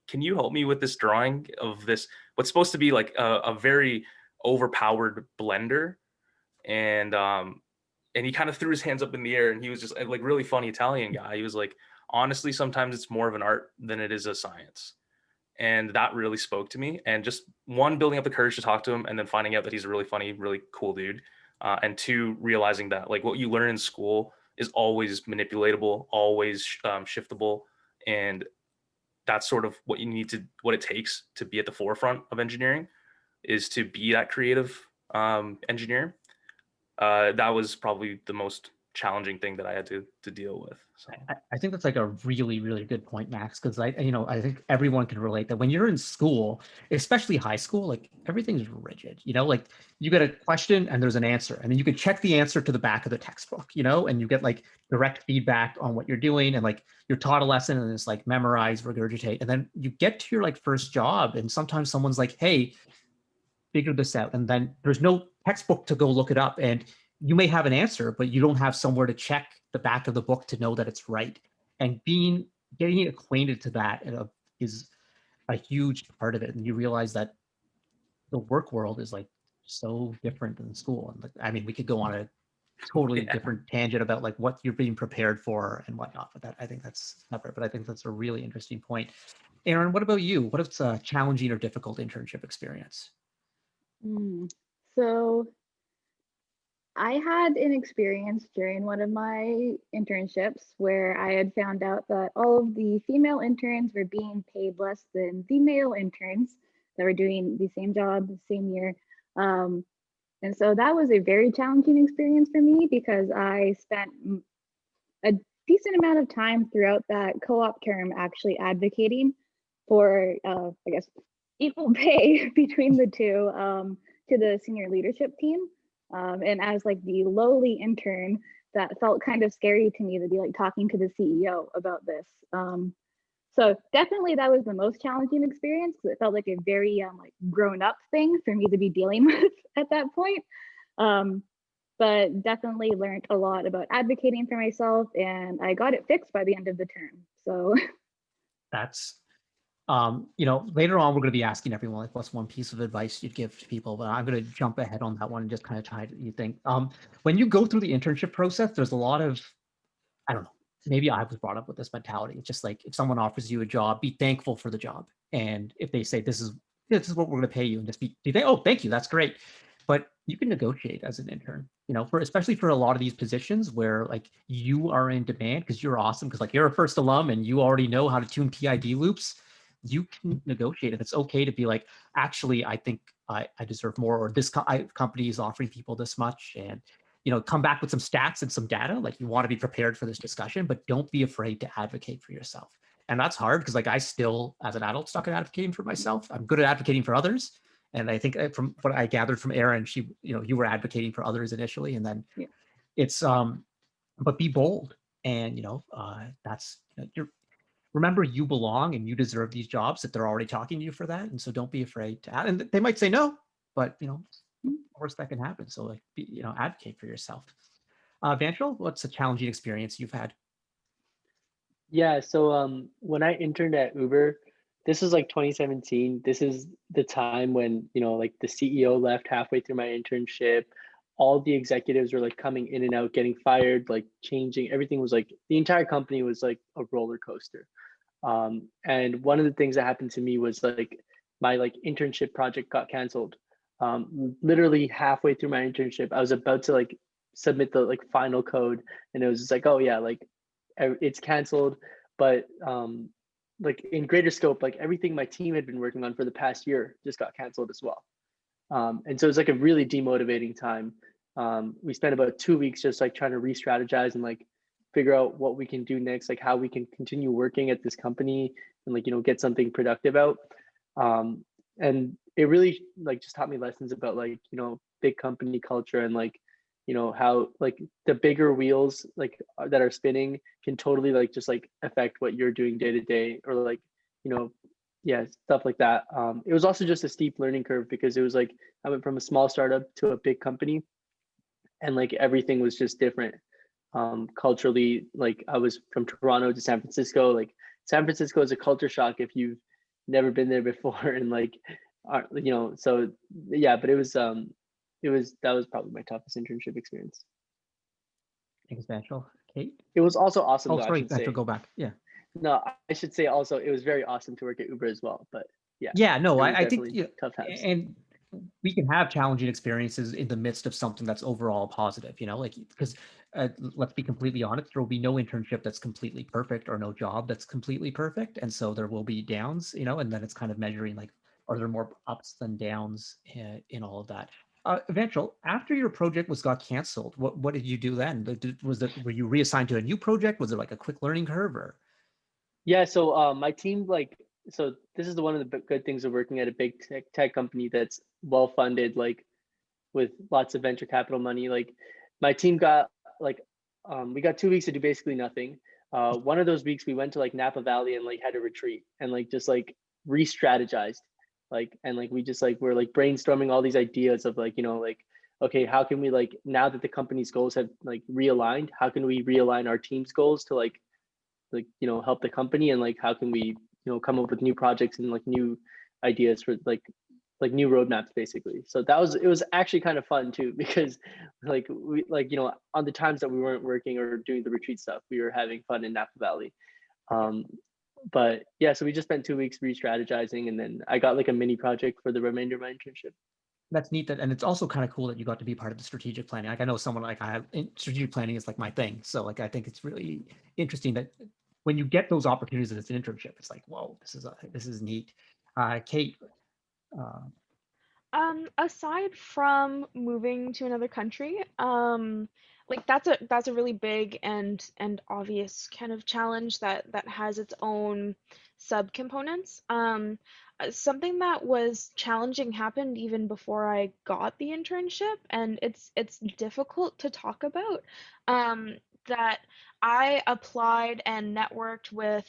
can you help me with this drawing of this, what's supposed to be like a very overpowered blender? And he kind of threw his hands up in the air, and he was just like really funny Italian guy. He was like, honestly, sometimes it's more of an art than it is a science. And that really spoke to me. And just one, building up the courage to talk to him, and then finding out that he's a really funny, really cool dude. And two, realizing that like what you learn in school is always manipulatable, always shiftable. And that's sort of what it takes to be at the forefront of engineering, is to be that creative engineer. That was probably the most challenging thing that I had to deal with. So I think that's like a really, really good point, Max, because I think everyone can relate that when you're in school, especially high school, like everything's rigid, like you get a question and there's an answer, and then you can check the answer to the back of the textbook, and you get like direct feedback on what you're doing, and like you're taught a lesson and it's like memorize, regurgitate, and then you get to your like first job, and sometimes someone's like, hey, figure this out, and then there's no textbook to go look it up, and you may have an answer, but you don't have somewhere to check the back of the book to know that it's right. And getting acquainted to that is a huge part of it. And you realize that the work world is like so different than school. And like, I mean, we could go on a totally different tangent about like what you're being prepared for and whatnot, but I think that's separate. But I think that's a really interesting point. Aaron, what about you? What is a challenging or difficult internship experience? So I had an experience during one of my internships where I had found out that all of the female interns were being paid less than the male interns that were doing the same job the same year. And so that was a very challenging experience for me, because I spent a decent amount of time throughout that co-op term actually advocating for, I guess, equal pay between the two to the senior leadership team. And as like the lowly intern, that felt kind of scary to me to be like talking to the CEO about this. So definitely that was the most challenging experience because it felt like a very like grown up thing for me to be dealing with at that point. But definitely learned a lot about advocating for myself, and I got it fixed by the end of the term. So That's later on we're going to be asking everyone like what's one piece of advice you'd give to people, but I'm going to jump ahead on that one and just kind of try to you think when you go through the internship process, there's a lot of, I don't know, maybe I was brought up with this mentality. It's just like if someone offers you a job, be thankful for the job, and if they say this is what we're going to pay you, and just be think, oh, thank you, that's great. But you can negotiate as an intern, for especially for a lot of these positions where like you are in demand because you're awesome, because like you're a first alum and you already know how to tune PID loops. You can negotiate it. It's okay to be like, actually, I think I deserve more, or this company is offering people this much, and come back with some stats and some data. Like you want to be prepared for this discussion, but don't be afraid to advocate for yourself. And that's hard because like I still, as an adult, stuck at advocating for myself. I'm good at advocating for others. And I think from what I gathered from Erin, she, you were advocating for others initially, and then it's, but be bold. And, that's, remember you belong and you deserve these jobs, that they're already talking to you for that. And so don't be afraid to add, and they might say no, but, worst that can happen. So like, advocate for yourself. Vanchel, what's a challenging experience you've had? Yeah, so when I interned at Uber, this was like 2017. This is the time when, like the CEO left halfway through my internship. All the executives were like coming in and out, getting fired, like changing. Everything was like, the entire company was like a roller coaster. And one of the things that happened to me was like my like internship project got canceled. Literally halfway through my internship, I was about to like submit the like final code, and it was just like, oh yeah, like it's canceled. But like in greater scope, like everything my team had been working on for the past year just got canceled as well. And so it was like a really demotivating time. We spent about 2 weeks just like trying to re-strategize and like figure out what we can do next, like how we can continue working at this company and like, get something productive out. And it really like just taught me lessons about like, big company culture, and like, how like the bigger wheels like that are spinning can totally like just like affect what you're doing day to day, or like, yeah, stuff like that. It was also just a steep learning curve because it was like I went from a small startup to a big company, and like everything was just different. Culturally, like I was from Toronto to San Francisco. Like San Francisco is a culture shock if you've never been there before, and like, so yeah. But it was that was probably my toughest internship experience. Thanks, Vanchel. Kate? It was also awesome. Oh, though, sorry, I should say. go back. Yeah. No, I should say also it was very awesome to work at Uber as well. But yeah. Yeah, no, I think tough times. And we can have challenging experiences in the midst of something that's overall positive, like, because let's be completely honest, there will be no internship that's completely perfect, or no job that's completely perfect. And so there will be downs, and then it's kind of measuring like, are there more ups than downs in all of that? Eventually, after your project got canceled, what did you do then? Were you reassigned to a new project? Was it like a quick learning curve, or? Yeah, so my team, like, so this is one of the good things of working at a big tech company that's well funded, like with lots of venture capital money. Like my team got like, we got 2 weeks to do basically nothing. One of those weeks we went to like Napa Valley and like had a retreat and like just like re-strategized, like, and like we just like we're like brainstorming all these ideas of like, like, okay, how can we like, now that the company's goals have like realigned, how can we realign our team's goals to like help the company, and like how can we come up with new projects and like new ideas for like new roadmaps basically. So it was actually kind of fun too, because like we like on the times that we weren't working or doing the retreat stuff, we were having fun in Napa Valley. But yeah, so we just spent 2 weeks re-strategizing, and then I got like a mini project for the remainder of my internship. That's neat. And it's also kind of cool that you got to be part of the strategic planning. Like I know someone like strategic planning is like my thing. So like I think it's really interesting that when you get those opportunities as an internship, it's like, whoa, this is neat. Kate. Aside from moving to another country, like that's a really big and obvious kind of challenge that has its own subcomponents. something that was challenging happened even before I got the internship, and it's difficult to talk about. Um, that I applied and networked with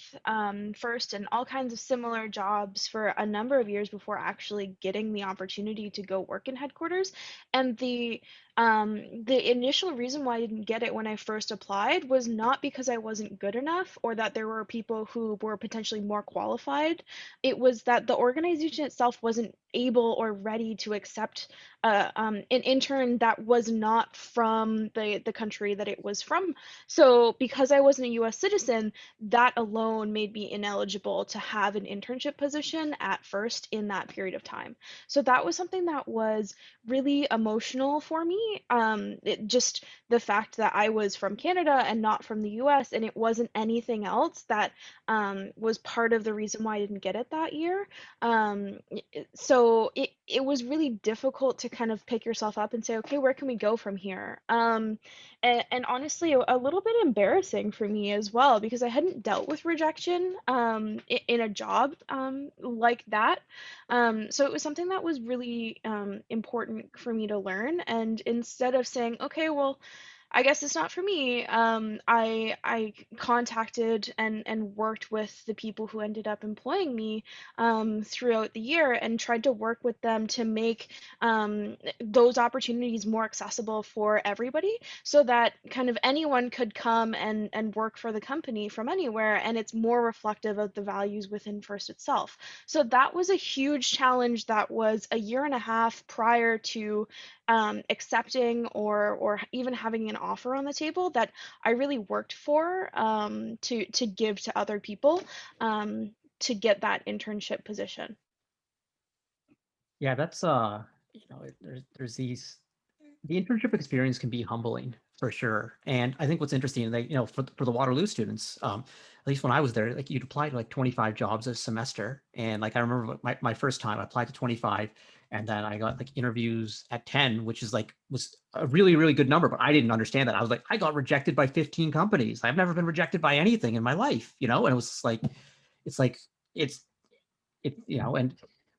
First and all kinds of similar jobs for a number of years before actually getting the opportunity to go work in headquarters. And the initial reason why I didn't get it when I first applied was not because I wasn't good enough or that there were people who were potentially more qualified. It was that the organization itself wasn't able or ready to accept an intern that was not from the country that it was from. So because I wasn't a US citizen, that alone made me ineligible to have an internship position at First in that period of time. So that was something that was really emotional for me. Just the fact that I was from Canada and not from the US, and it wasn't anything else that was part of the reason why I didn't get it that year. So it was really difficult to kind of pick yourself up and say, okay, where can we go from here? And honestly, a little bit embarrassing for me as well because I hadn't dealt with rejection in a job like that. So it was something that was really important for me to learn. And instead of saying, okay, well, I guess it's not for me. I contacted and worked with the people who ended up employing me throughout the year and tried to work with them to make those opportunities more accessible for everybody so that kind of anyone could come and work for the company from anywhere, and it's more reflective of the values within First itself. So that was a huge challenge that was a year and a half prior to accepting or even having an offer on the table that I really worked for to give to other people to get that internship position. Yeah, that's there's these the internship experience can be humbling for sure. And I think what's interesting, like, for the Waterloo students, at least when I was there, like you'd apply to like 25 jobs a semester. And like I remember my first time I applied to 25 and then I got like interviews at 10, which is like was a really, really good number, but I didn't understand that. I was like, I got rejected by 15 companies. I've never been rejected by anything in my life, and it was like, it's like it's and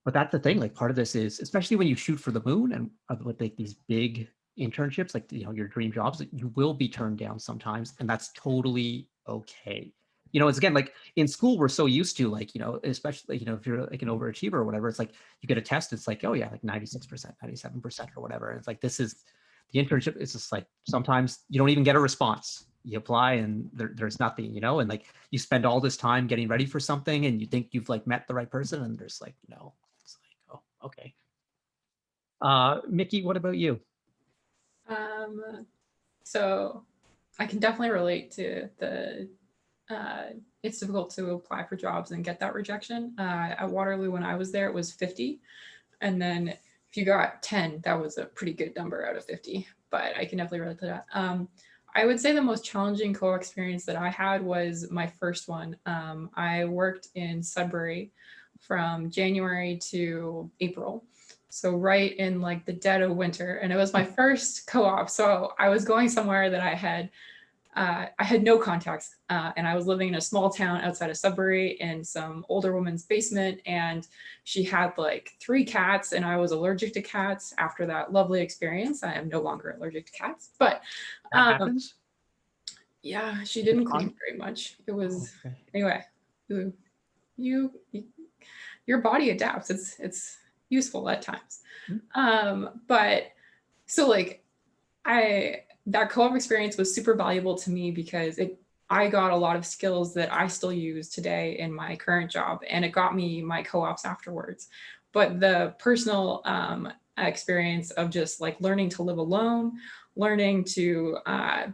but that's the thing, like part of this is, especially when you shoot for the moon and with like these big internships, like your dream jobs, you will be turned down sometimes, and that's totally okay. It's again like in school we're so used to, like, especially if you're like an overachiever or whatever, it's like you get a test, it's like, oh yeah, like 96%, 97% or whatever. And it's like, this is the internship. It's just like sometimes you don't even get a response. You apply and there's nothing, and like you spend all this time getting ready for something and you think you've like met the right person and there's like, no. It's like, oh, okay. Mickey, what about you? So I can definitely relate to it's difficult to apply for jobs and get that rejection. At Waterloo, when I was there, it was 50. And then if you got 10, that was a pretty good number out of 50, but I can definitely relate to that. I would say the most challenging co-experience that I had was my first one. I worked in Sudbury from January to April. So right in like the dead of winter, and it was my first co-op. So I was going somewhere that I had no contacts, and I was living in a small town outside of Sudbury in some older woman's basement, and she had like 3 cats, and I was allergic to cats. After that lovely experience, I am no longer allergic to cats, but That happens? yeah, she didn't clean very much. It was anyway. Your body adapts. It's useful at times, but so like that co-op experience was super valuable to me because I got a lot of skills that I still use today in my current job, and it got me my co-ops afterwards. But the personal experience of just like learning to live alone, learning to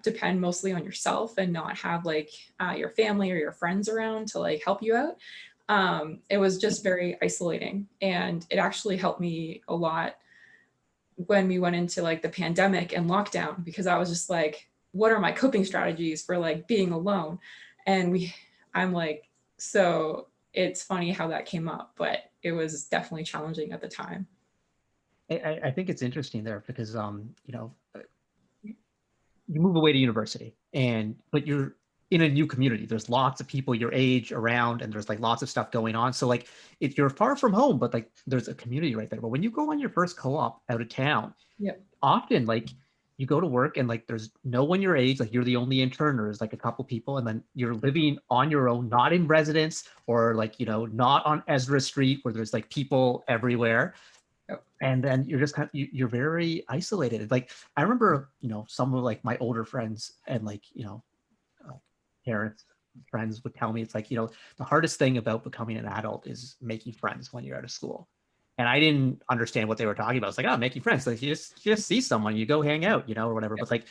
depend mostly on yourself and not have like your family or your friends around to like help you out. It was just very isolating, and it actually helped me a lot when we went into like the pandemic and lockdown, because I was just like, what are my coping strategies for like being alone? And I'm like, so it's funny how that came up, but it was definitely challenging at the time. I think it's interesting there because you move away to university, but you're in a new community. There's lots of people your age around, and there's like lots of stuff going on. So like if you're far from home, but like there's a community right there. But when you go on your first co-op out of town, often like you go to work and like there's no one your age, like you're the only intern, or there's like a couple people, and then you're living on your own, not in residence, or like, you know, not on Ezra Street where there's like people everywhere. And then you're just kind of, you're very isolated. Like I remember, you know, some of like my older friends and like, you know, parents, friends would tell me, it's like, you know, the hardest thing about becoming an adult is making friends when you're out of school. And I didn't understand what they were talking about. It's like, oh, making friends. Like you just see someone, you go hang out, you know, or whatever. But like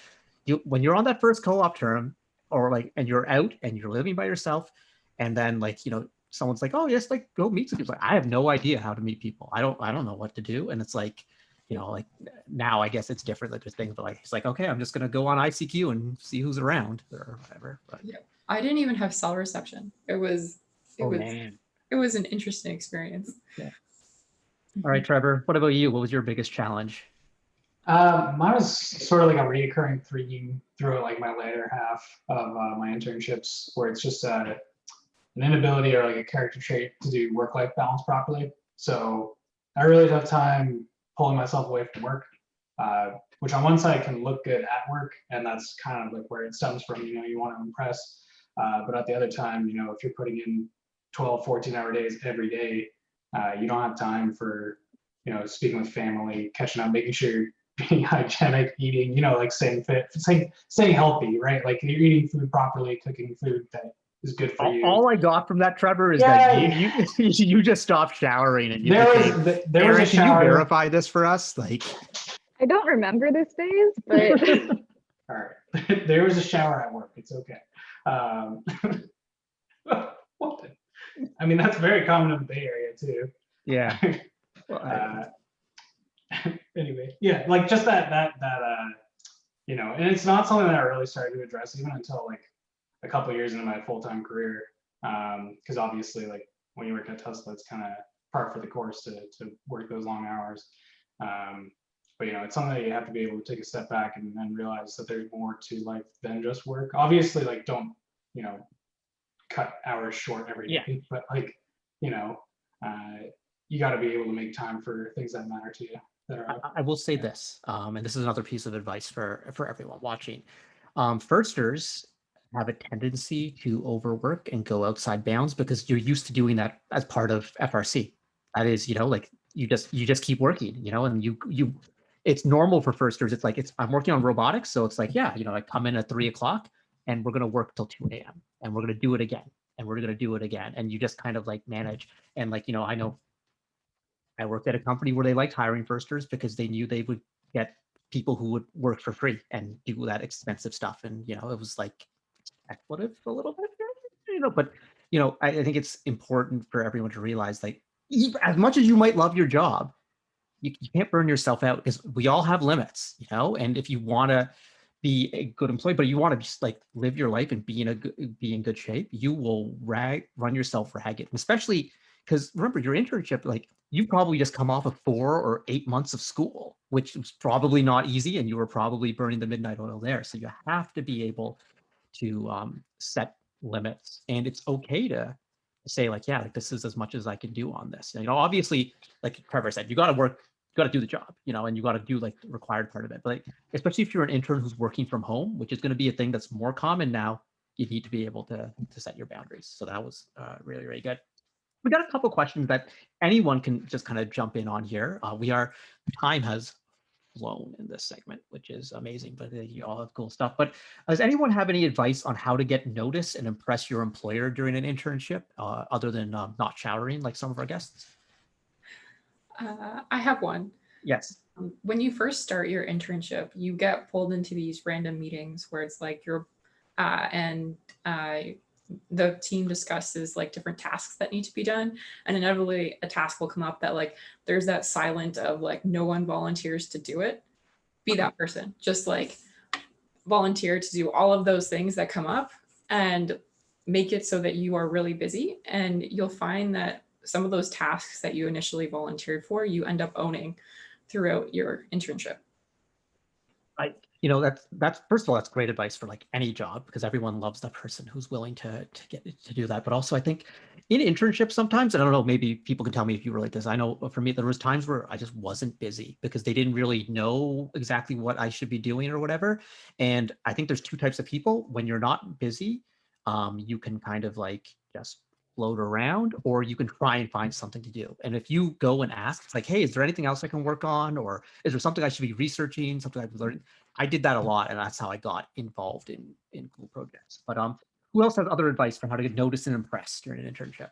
when you're on that first co-op term, or like, and you're out and you're living by yourself, and then like, you know, someone's like, oh, yes, like go meet some people. Like, I have no idea how to meet people. I don't know what to do. And it's like, you know, like now I guess it's different. Like there's things, but like, it's like, okay, I'm just going to go on ICQ and see who's around or whatever. But I didn't even have cell reception. It was an interesting experience. Yeah. All right, Trevor, what about you? What was your biggest challenge? Mine was sort of like a reoccurring theme through like my later half of my internships, where it's just an inability or like a character trait to do work-life balance properly. So I had a really tough time pulling myself away from work, which on one side can look good at work, and that's kind of like where it stems from, you know, you want to impress. But at the other time, you know, if you're putting in 12, 14-hour days every day, you don't have time for, you know, speaking with family, catching up, making sure you're being hygienic, eating, you know, like staying fit, staying healthy, right? Like you're eating food properly, cooking food that is good for you. All I got from that, Trevor, is that you just stopped showering, and you there became, was a Aaron, shower. can you verify this for us? Like, I don't remember this phase, but all right, there was a shower at work. It's okay. What the? I mean, that's very common in the Bay Area too. Yeah. Anyway, yeah, like just that you know, and it's not something that I really started to address even until like a couple years into my full-time career, because obviously like when you work at Tesla, it's kind of par for the course to work those long hours. But you know, it's something that you have to be able to take a step back and realize that there's more to life than just work. Obviously, like don't, you know, cut hours short every day, but like, you know, you got to be able to make time for things that matter to you. I will say this, and this is another piece of advice for everyone watching. Firsters have a tendency to overwork and go outside bounds because you're used to doing that as part of FRC. That is, you know, like you just keep working, you know, and you it's normal for firsters. It's like I'm working on robotics, so it's like, yeah, you know, I come in at 3 o'clock and we're gonna work till 2 a.m. and we're gonna do it again and we're gonna do it again, and you just kind of like manage. And like, you know, I know I worked at a company where they liked hiring firsters because they knew they would get people who would work for free and do that expensive stuff. And, you know, it was like expletive a little bit, you know, but, you know, I think it's important for everyone to realize, like, as much as you might love your job, you can't burn yourself out because we all have limits, you know, and if you want to be a good employee, but you want to just like live your life and be in good shape, you will run yourself ragged, especially because remember your internship, like you probably just come off of 4 or 8 months of school, which was probably not easy, and you were probably burning the midnight oil there. So you have to be able to set limits, and it's okay to say like, yeah, like this is as much as I can do on this. And, you know, obviously, like Trevor said, you got to work, you got to do the job, you know, and you got to do like the required part of it. But like, especially if you're an intern who's working from home, which is going to be a thing that's more common now, you need to be able to set your boundaries. So that was really, really good. We got a couple questions that anyone can just kind of jump in on here. Time has flown in this segment, which is amazing, but you all have cool stuff. But does anyone have any advice on how to get noticed and impress your employer during an internship, other than not showering like some of our guests? I have one. Yes. When you first start your internship, you get pulled into these random meetings where it's like the team discusses like different tasks that need to be done, and inevitably a task will come up that like there's that silent of like no one volunteers to do it. Be that person, just like volunteer to do all of those things that come up and make it so that you are really busy, and you'll find that some of those tasks that you initially volunteered for, you end up owning throughout your internship. that's first of all, that's great advice for like any job, because everyone loves the person who's willing to get to do that. But also I think in internships sometimes, and I don't know, maybe people can tell me if you were like this. I know for me, there was times where I just wasn't busy because they didn't really know exactly what I should be doing or whatever. And I think there's two types of people. When you're not busy, you can kind of like just float around, or you can try and find something to do. And if you go and ask, it's like, hey, is there anything else I can work on? Or is there something I should be researching, something I've learned? I did that a lot, and that's how I got involved in cool projects. But who else has other advice for how to get noticed and impressed during an internship?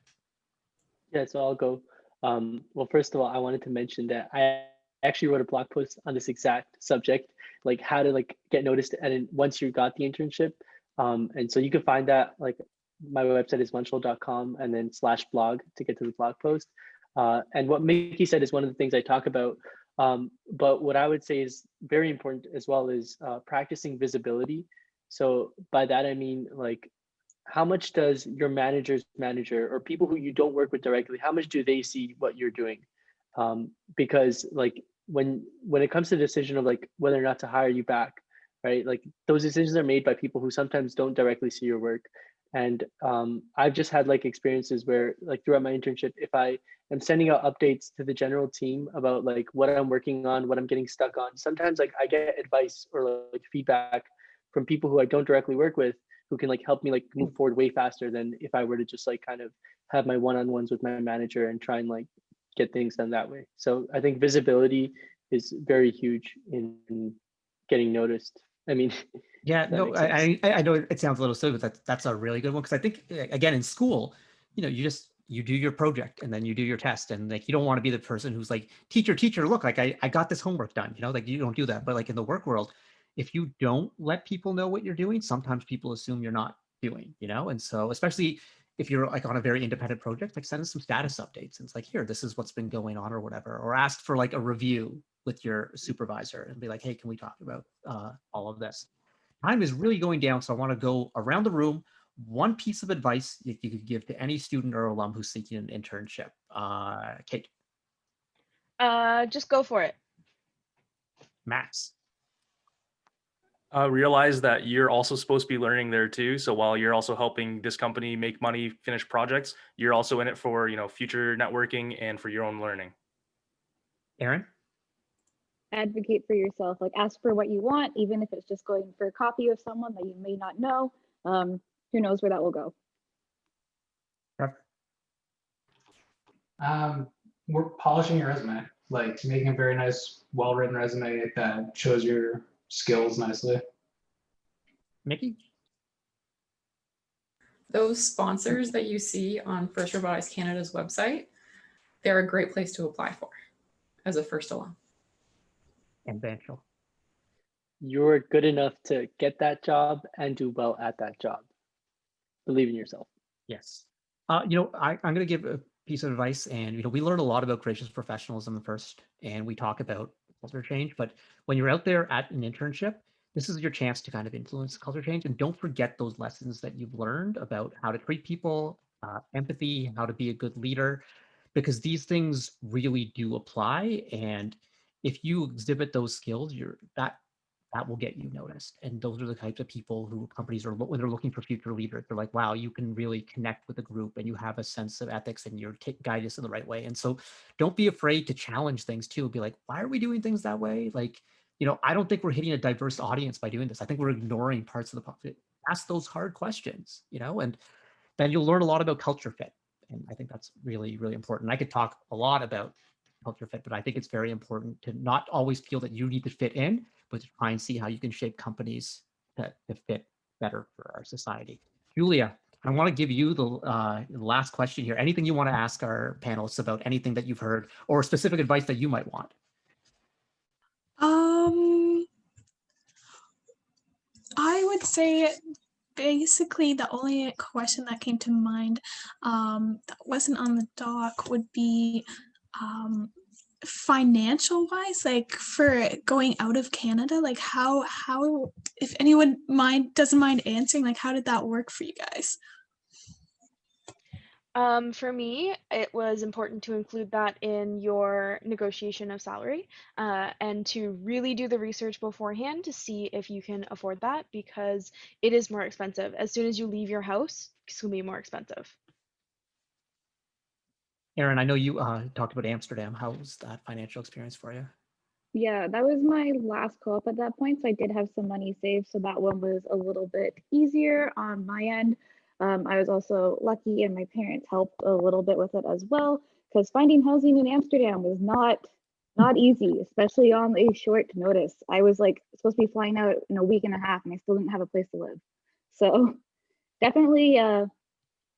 Yeah, so I'll go. Well, first of all, I wanted to mention that I actually wrote a blog post on this exact subject, like how to like get noticed and once you got the internship. And so you can find that, like my website is munchel.com and then /blog to get to the blog post. And what Mickey said is one of the things I talk about. But what I would say is very important as well is practicing visibility. So by that, I mean, like, how much does your manager's manager or people who you don't work with directly, how much do they see what you're doing? Because like when it comes to the decision of like whether or not to hire you back, right? Like those decisions are made by people who sometimes don't directly see your work. And I've just had like experiences where like throughout my internship, if I am sending out updates to the general team about like what I'm working on, what I'm getting stuck on, sometimes like I get advice or like feedback from people who I don't directly work with, who can like help me like move forward way faster than if I were to just like kind of have my one-on-ones with my manager and try and like get things done that way. So I think visibility is very huge in getting noticed. I mean, Yeah, no, I know it sounds a little silly, but that's a really good one, because I think again in school, you do your project and then you do your test, and like you don't want to be the person who's like, teacher, look, like I got this homework done, like you don't do that. But like in the work world, if you don't let people know what you're doing, sometimes people assume you're not doing, and so especially if you're like on a very independent project, like send us some status updates and it's like, here, this is what's been going on or whatever, or ask for like a review with your supervisor and be like, hey, can we talk about all of this? Time is really going down, so I want to go around the room. One piece of advice you could give to any student or alum who's seeking an internship. Kate. Just go for it. Max. Realize that you're also supposed to be learning there too. So while you're also helping this company make money, finish projects, you're also in it for, future networking and for your own learning. Aaron? Advocate for yourself, like ask for what you want, even if it's just going for a copy of someone that you may not know. Who knows where that will go. We're polishing your resume, like making a very nice, well-written resume that shows your skills nicely. Mickey? Those sponsors that you see on First Robotics Canada's website, they're a great place to apply for as a first alum. And Banchel. You're good enough to get that job and do well at that job. Believe in yourself. Yes. I'm going to give a piece of advice, and we learn a lot about gracious professionalism first, and we talk about culture change. But when you're out there at an internship, this is your chance to kind of influence culture change, and don't forget those lessons that you've learned about how to treat people, empathy, how to be a good leader, because these things really do apply. And if you exhibit those skills, that will get you noticed. And those are the types of people who companies are, when they're looking for future leaders, they're like, wow, you can really connect with the group and you have a sense of ethics and you're guide us in the right way. And so don't be afraid to challenge things too. Be like, why are we doing things that way? Like, I don't think we're hitting a diverse audience by doing this. I think we're ignoring parts of the population. Ask those hard questions, and then you'll learn a lot about culture fit. And I think that's really, really important. I could talk a lot about culture fit, but I think it's very important to not always feel that you need to fit in, but to try and see how you can shape companies to fit better for our society. Julia, I want to give you the last question here. Anything you want to ask our panelists about anything that you've heard, or specific advice that you might want? I would say basically the only question that came to mind that wasn't on the doc would be financial wise, like for going out of Canada, like how if anyone doesn't mind answering, like how did that work for you guys? For me, it was important to include that in your negotiation of salary, and to really do the research beforehand to see if you can afford that, because it is more expensive. As soon as you leave your house, it's gonna be more expensive. Aaron, I know you talked about Amsterdam. How was that financial experience for you? Yeah, that was my last co-op at that point, so I did have some money saved, so that one was a little bit easier on my end. I was also lucky, and my parents helped a little bit with it as well, because finding housing in Amsterdam was not easy, especially on a short notice. I was like supposed to be flying out in a week and a half, and I still didn't have a place to live. So definitely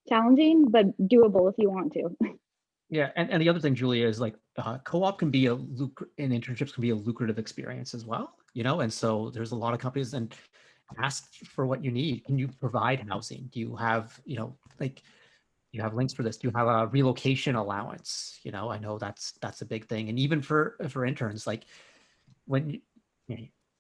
challenging, but doable if you want to. Yeah, and the other thing, Julia, is like co-op can be and internships can be a lucrative experience as well, you know. And so there's a lot of companies and ask for what you need. Can you provide housing? Do you have, you know, like you have links for this? Do you have a relocation allowance? You know, I know that's a big thing. And even for interns, like when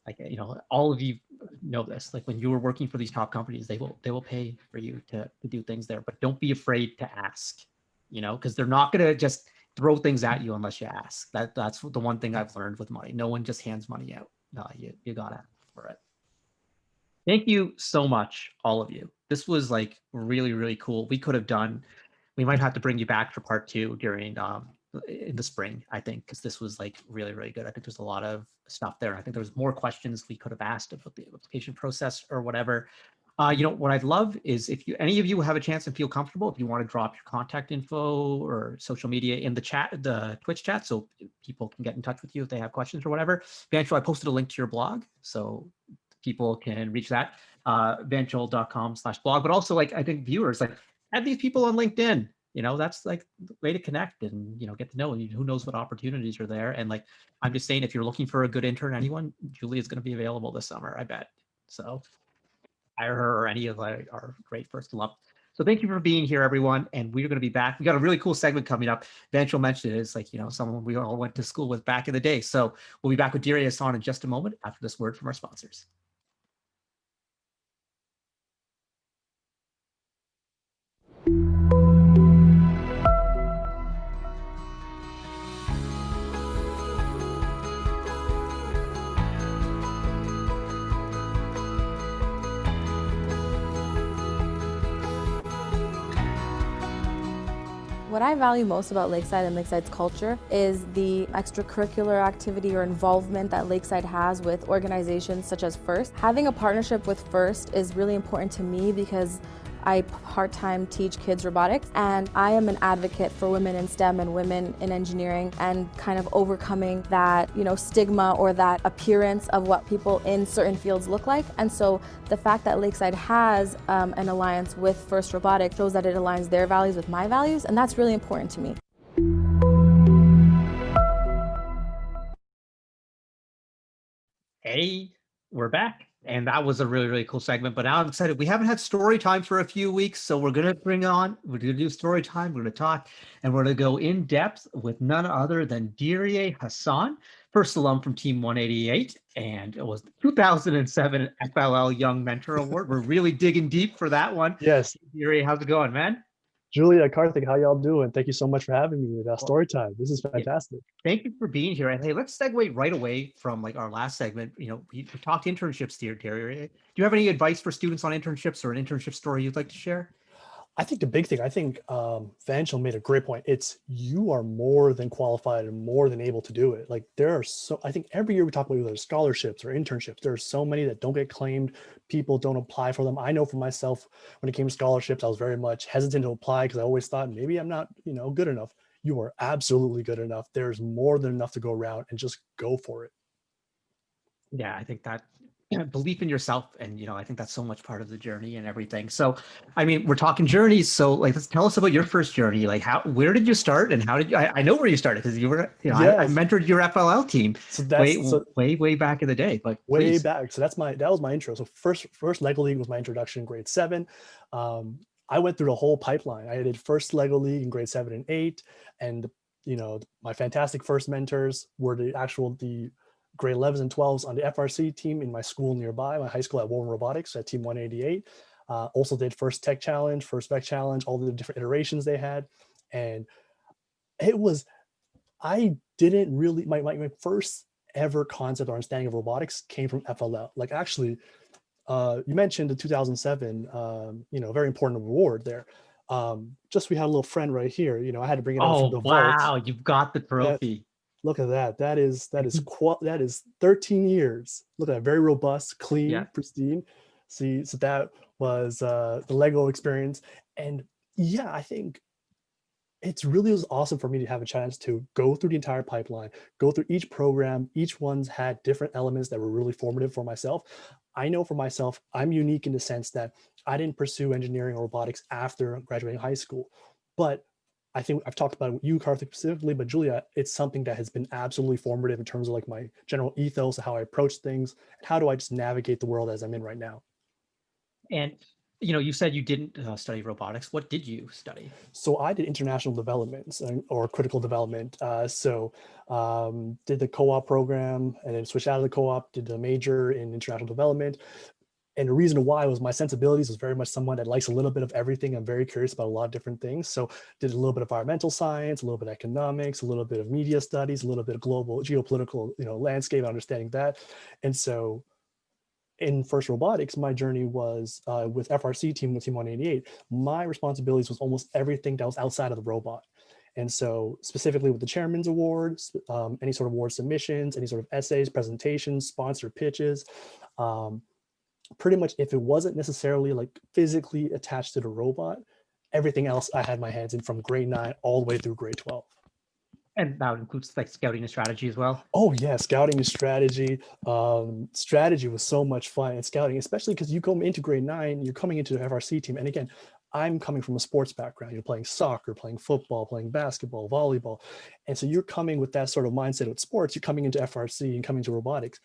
like, you know, all of you know this, like when you were working for these top companies, they will pay for you to do things there, but don't be afraid to ask, you know, because they're not going to just throw things at you unless you ask. That's the one thing I've learned with money. No one just hands money out. No, you gotta ask for it. Thank you so much, all of you. This was like really, really cool. We might have to bring you back for part 2 during in the spring, I think, because this was like really, really good. I think there's a lot of stuff there. I think there's more questions we could have asked about the application process or whatever. You know, what I'd love is if any of you have a chance and feel comfortable, if you want to drop your contact info or social media in the chat, the Twitch chat, so people can get in touch with you if they have questions or whatever. Eventually, I posted a link to your blog, so people can reach that, vanchel.com/blog. But also, like, I think viewers, like, add these people on LinkedIn. You know, that's like the way to connect and, you know, get to know. Who knows what opportunities are there. And like, I'm just saying, if you're looking for a good intern, anyone, Julie is going to be available this summer, I bet. So hire her or any of our great first alum. So thank you for being here, everyone. And we're going to be back. We got a really cool segment coming up. Vanchel mentioned it. It's like, you know, someone we all went to school with back in the day. So we'll be back with Diriye Hassan in just a moment after this word from our sponsors. What I value most about Lakeside and Lakeside's culture is the extracurricular activity or involvement that Lakeside has with organizations such as FIRST. Having a partnership with FIRST is really important to me because I part-time teach kids robotics, and I am an advocate for women in STEM and women in engineering, and kind of overcoming that, you know, stigma or that appearance of what people in certain fields look like. And so the fact that Lakeside has an alliance with FIRST Robotics shows that it aligns their values with my values, and that's really important to me. Hey, we're back. And that was a really, really cool segment. But now I'm excited. We haven't had story time for a few weeks. So we're going to do story time. We're going to talk, and we're going to go in depth with none other than Diriye Hassan, first alum from Team 188. And it was the 2007 FLL Young Mentor Award. We're really digging deep for that one. Yes. Diriye, how's it going, man? Julia, Karthik, how y'all doing? Thank you so much for having me with Storytime. This is fantastic. Thank you for being here. And hey, let's segue right away from like our last segment. You know, we talked internships here, Terry. Do you have any advice for students on internships or an internship story you'd like to share? I think the big thing, Vanchel made a great point. It's you are more than qualified and more than able to do it. Like I think every year we talk about whether scholarships or internships, there are so many that don't get claimed. People don't apply for them. I know for myself, when it came to scholarships, I was very much hesitant to apply because I always thought maybe I'm not, you know, good enough. You are absolutely good enough. There's more than enough to go around, and just go for it. Yeah, I think that belief in yourself, and you know, I think that's so much part of the journey and everything. So I mean, we're talking journeys, so like, let's tell us about your first journey. Like, where did you start, and how did you, I know where you started because you were, you know, yes. I mentored your FLL team. So that's way back in the day, but way back. So that was my intro. So first Lego League was my introduction in grade 7. I went through the whole pipeline. I did first Lego League in grade 7 and 8, and you know, my fantastic first mentors were the grade 11s and 12s on the FRC team in my school nearby, my high school at Woburn Robotics at Team 188. Also did first tech challenge, first vec challenge, all the different iterations they had. And it was, I didn't really, my first ever concept or understanding of robotics came from FLL. Like actually, you mentioned the 2007, very important award there. Just we had a little friend right here. I had to bring it out from the Oh, wow, vault. you've got the Yes. trophy. Look at that. That is 13 years. Look at that, very robust, clean, Yeah. pristine. See, so that was the Lego experience. And yeah, I think it's really was awesome for me to have a chance to go through the entire pipeline, go through each program. Each one's had different elements that were really formative for myself. I know for myself, I'm unique in the sense that I didn't pursue engineering or robotics after graduating high school. But I think I've talked about it with you, Karthik, specifically, but Julia, it's something that has been absolutely formative in terms of like my general ethos of how I approach things and how do I just navigate the world as I'm in right now. And you said you didn't study robotics. What did you study? So I did international development or critical development. Did the co-op program and then switched out of the co-op, did a major in international development. And the reason why was my sensibilities was very much someone that likes a little bit of everything. I'm very curious about a lot of different things. So did a little bit of environmental science, a little bit of economics, a little bit of media studies, a little bit of global geopolitical, landscape, understanding that. And so in FIRST Robotics, my journey was with FRC team with Team 188. My responsibilities was almost everything that was outside of the robot. And so specifically with the chairman's awards, any sort of award submissions, any sort of essays, presentations, sponsor pitches, pretty much if it wasn't necessarily like physically attached to the robot, everything else I had my hands in from grade 9 all the way through grade 12. And that includes like scouting and strategy as well? Oh yeah, scouting and strategy. Strategy was so much fun, and scouting, especially because you go into grade 9, you're coming into the FRC team. And again, I'm coming from a sports background. You're playing soccer, playing football, playing basketball, volleyball. And so you're coming with that sort of mindset with sports. You're coming into FRC and coming to robotics.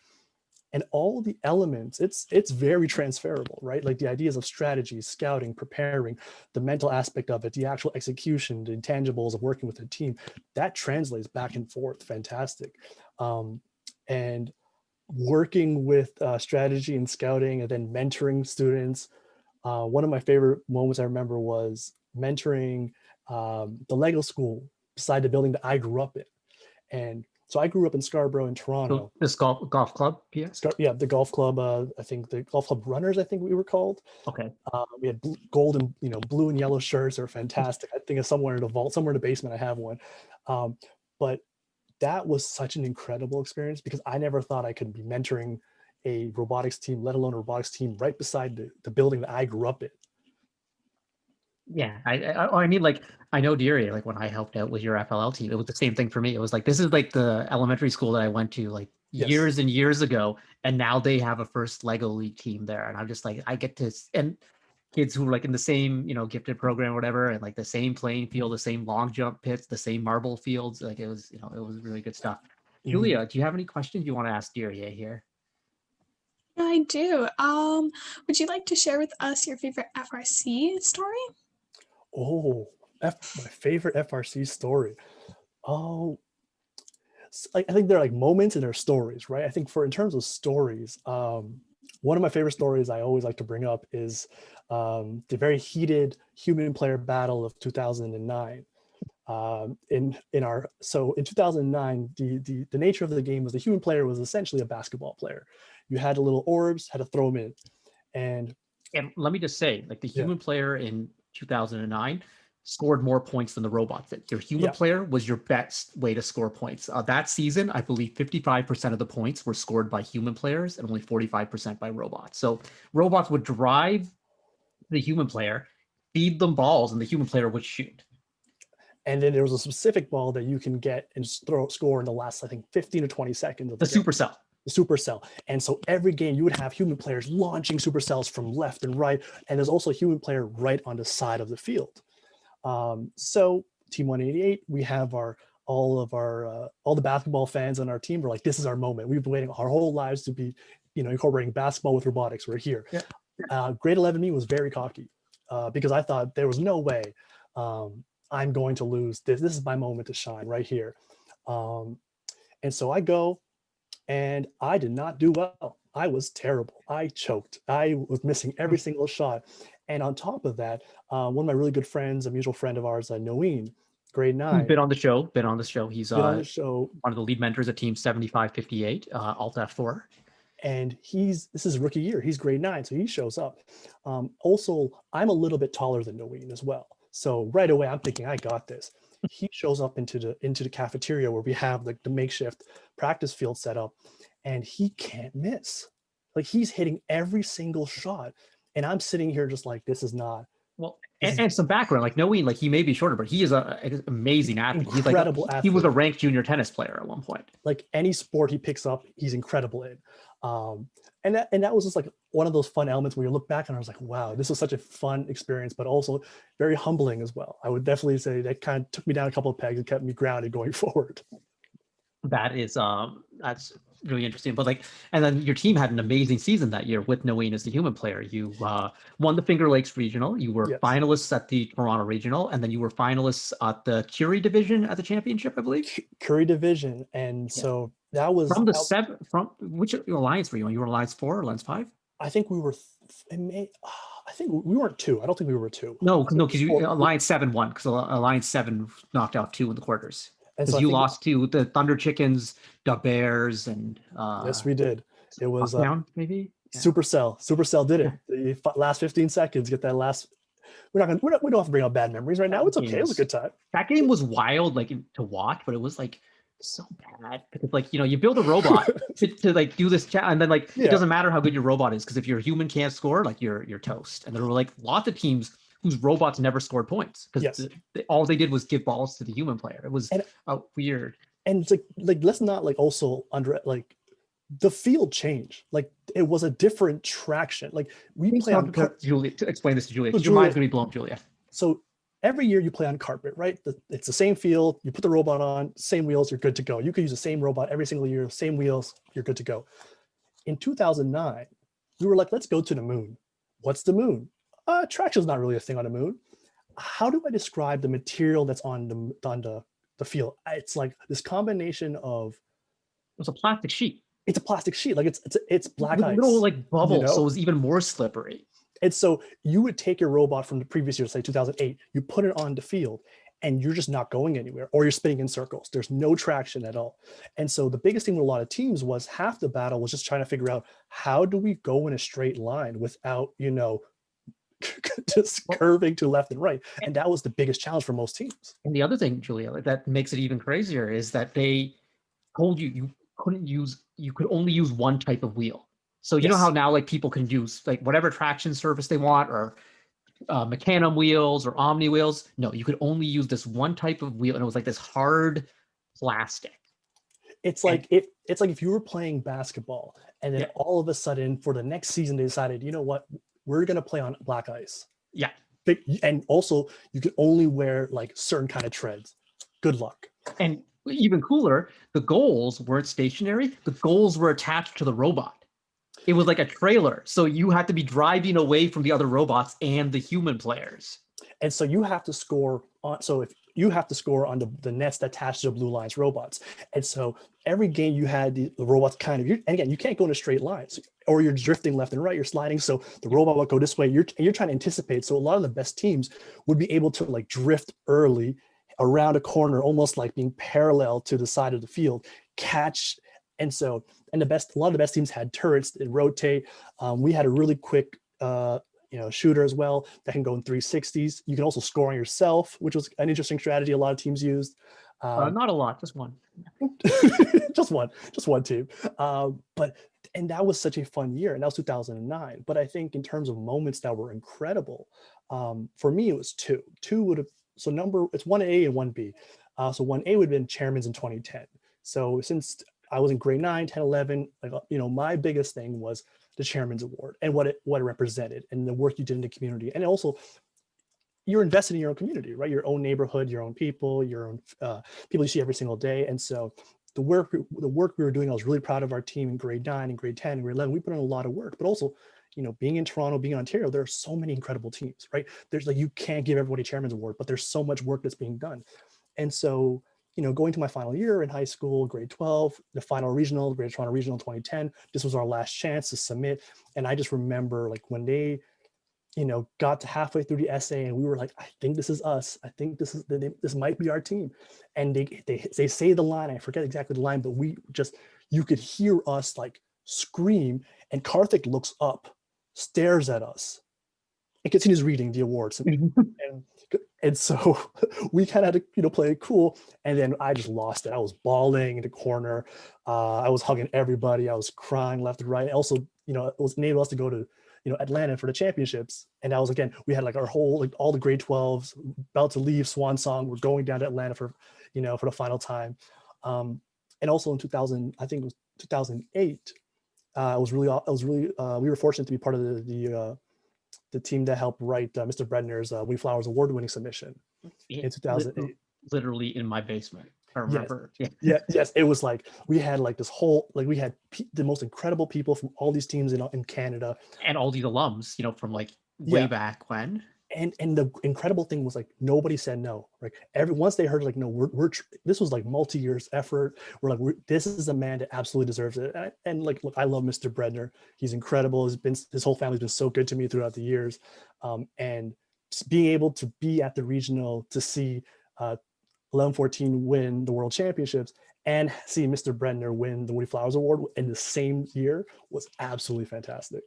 And all the elements, it's very transferable, right? Like the ideas of strategy, scouting, preparing, the mental aspect of it, the actual execution, the intangibles of working with a team, that translates back and forth, fantastic. And working with strategy and scouting and then mentoring students. One of my favorite moments I remember was mentoring the Lego school beside the building that I grew up in. And so I grew up in Scarborough in Toronto. So this golf club, yeah? Yeah, the golf club, I think the golf club runners, I think we were called. Okay. We had gold and, blue and yellow shirts. They're fantastic. I think it's somewhere in the vault, somewhere in the basement, I have one. But that was such an incredible experience because I never thought I could be mentoring a robotics team, let alone a robotics team right beside the building that I grew up in. Yeah, I mean, like, I know Diriye, like when I helped out with your FLL team, it was the same thing for me. It was like, this is like the elementary school that I went to like years and years ago. And now they have a first Lego League team there. And I'm just like, I get to, and kids who are like in the same, gifted program or whatever, and like the same playing field, the same long jump pits, the same marble fields. Like it was, it was really good stuff. Julia, do you have any questions you want to ask Diriye here? I do. Would you like to share with us your favorite FRC story? Oh, my favorite FRC story. Oh, I think they're like moments and they're stories, right? I think in terms of stories, one of my favorite stories I always like to bring up is the very heated human player battle of 2009. In 2009, the nature of the game was the human player was essentially a basketball player. You had the little orbs, had to throw them in, and let me just say, like the human player in 2009 scored more points than the robots did. Your human player was your best way to score points. That season, I believe 55% of the points were scored by human players and only 45% by robots. So robots would drive the human player, feed them balls, and the human player would shoot. And then there was a specific ball that you can get and score in the last, I think, 15 to 20 seconds of the game. Supercell. The supercell. And so every game you would have human players launching supercells from left and right. And there's also a human player right on the side of the field. So Team 188, we have all the basketball fans on our team were like, this is our moment. We've been waiting our whole lives to be, incorporating basketball with robotics. We're here. Yeah. Grade 11 me was very cocky because I thought there was no way I'm going to lose this. This is my moment to shine right here. And so I go and I did not do well. I was terrible. I choked. I was missing every single shot. And on top of that, one of my really good friends, a mutual friend of ours, Noeen, grade Who's 9, been on the show, been on the show. He's been on the show. one of the lead mentors at Team 7558, Alt F4. And this is his rookie year. He's grade 9, so he shows up. Also, I'm a little bit taller than Noeen as well. So right away, I'm thinking, I got this. He shows up into the cafeteria where we have like the makeshift practice field set up, and he can't miss. Like, he's hitting every single shot. And I'm sitting here just like, this is not. Well, and some background, like Noeen, like he may be shorter, but he is an amazing athlete. Incredible athlete. He was a ranked junior tennis player at one point. Like, any sport he picks up, he's incredible in. And that was just like one of those fun elements where you look back and I was like, wow, this was such a fun experience, but also very humbling as well. I would definitely say that kind of took me down a couple of pegs and kept me grounded going forward. That is that's really interesting. But like, and then your team had an amazing season that year with Noeen as the human player. You won the Finger Lakes Regional. You were finalists at the Toronto Regional, and then you were finalists at the Curie Division at the championship, I believe. Curie Division, and so that was from the from which alliance were you on? You were Alliance 4 or Alliance 5? I think we were. I think we weren't 2. I don't think we were 2. No, because you Alliance 7 won, because Alliance 7 knocked out 2 in the quarters. Because so you lost to the Thunder Chickens, the Bears, and yes, we did. It was maybe Supercell. Supercell did it. The last 15 seconds, get that last. We don't have to bring up bad memories right now. It's okay. It was a good time. That game was wild, like to watch, but it was like so bad because, like, you know, you build a robot to like do this chat, and then like it doesn't matter how good your robot is, because if your human can't score, like you're toast. And there were like lots of teams whose robots never scored points because all they did was give balls to the human player. It was weird. And it's like let's not like also like the field changed. Like, it was a different traction. Like, we play on Julia to explain this to Julia. Your mind's gonna be blown, Julia. So every year you play on carpet, right? It's the same field. You put the robot on, same wheels, you're good to go. You could use the same robot every single year, same wheels, you're good to go. In 2009, we were like, let's go to the moon. What's the moon? Traction's not really a thing on the moon. How do I describe the material that's on the field? It's like this combination of. It's a plastic sheet. It's a plastic sheet. Like it's black ice. Little like bubbles, you know? So it was even more slippery. And so you would take your robot from the previous year, say 2008, you put it on the field, and you're just not going anywhere, or you're spinning in circles. There's no traction at all. And so the biggest thing with a lot of teams was half the battle was just trying to figure out, how do we go in a straight line without, you know, just curving to left and right. And that was the biggest challenge for most teams. And the other thing, Julia, that makes it even crazier is that they told you you could only use one type of wheel. So you know how now like people can use like whatever traction surface they want, or Mecanum wheels or Omni wheels. No, you could only use this one type of wheel, and it was like this hard plastic. It's like if you were playing basketball, and then all of a sudden for the next season they decided, you know what, we're gonna play on black ice. Yeah. And also you could only wear like certain kind of treads. Good luck. And even cooler, the goals weren't stationary. The goals were attached to the robot. It was like a trailer. So you had to be driving away from the other robots and the human players. And so you have to score on, so if you have to score on the nets that attach to the Blue Lions robots. And so every game you had the robots kind of, and again, you can't go in a straight line, or you're drifting left and right, you're sliding. So the robot will go this way, you're trying to anticipate. So a lot of the best teams would be able to like drift early around a corner, almost like being parallel to the side of the field, catch. And so, and a lot of the best teams had turrets that rotate. We had a really quick, shooter as well that can go in 360s. You can also score on yourself, which was an interesting strategy a lot of teams used. Not a lot, just one. just one team. And that was such a fun year, and that was 2009. But I think in terms of moments that were incredible, for me it was two. Two would have, so it's 1A and 1B. So 1A would have been chairman's in 2010. So since I was in grade 9, 10, 11, my biggest thing was the chairman's award and what it represented and the work you did in the community. And also you're invested in your own community, right? Your own neighborhood, your own people, your own people you see every single day. And so the work we were doing, I was really proud of our team in grade 9 and grade 10 and grade 11. We put in a lot of work, but also, being in Toronto, being in Ontario, there are so many incredible teams, right? There's like, you can't give everybody chairman's award, but there's so much work that's being done. And so, going to my final year in high school, grade 12, the final regional, Greater Toronto Regional 2010, this was our last chance to submit. And I just remember like when they, got to halfway through the essay and we were like, I think this is us. I think this might be our team. And they say the line, I forget exactly the line, but you could hear us like scream, and Karthik looks up, stares at us, and continues reading the awards. And so we kind of had to, play it cool. And then I just lost it. I was bawling in the corner. I was hugging everybody. I was crying left and right. Also, it was enabled us to go to, Atlanta for the championships. And that was, again, we had like our whole, like all the grade 12s about to leave swan song. We're going down to Atlanta for, for the final time. And also in 2000, I think it was 2008, we were fortunate to be part of the team that helped write Mr. Bredner's Wee Flowers award-winning submission in 2008. Literally in my basement. I remember. Yes. Yes. It was like we had like this whole we had the most incredible people from all these teams in Canada, and all these alums, from like way back when. And the incredible thing was like nobody said no. Like once they heard like no, we're this was like multi-years effort. We're like this is a man that absolutely deserves it. And like look, I love Mr. Bredner. He's incredible. His whole family's been so good to me throughout the years. And just being able to be at the regional to see 11-14 win the World Championships and see Mr. Bredner win the Woody Flowers Award in the same year was absolutely fantastic.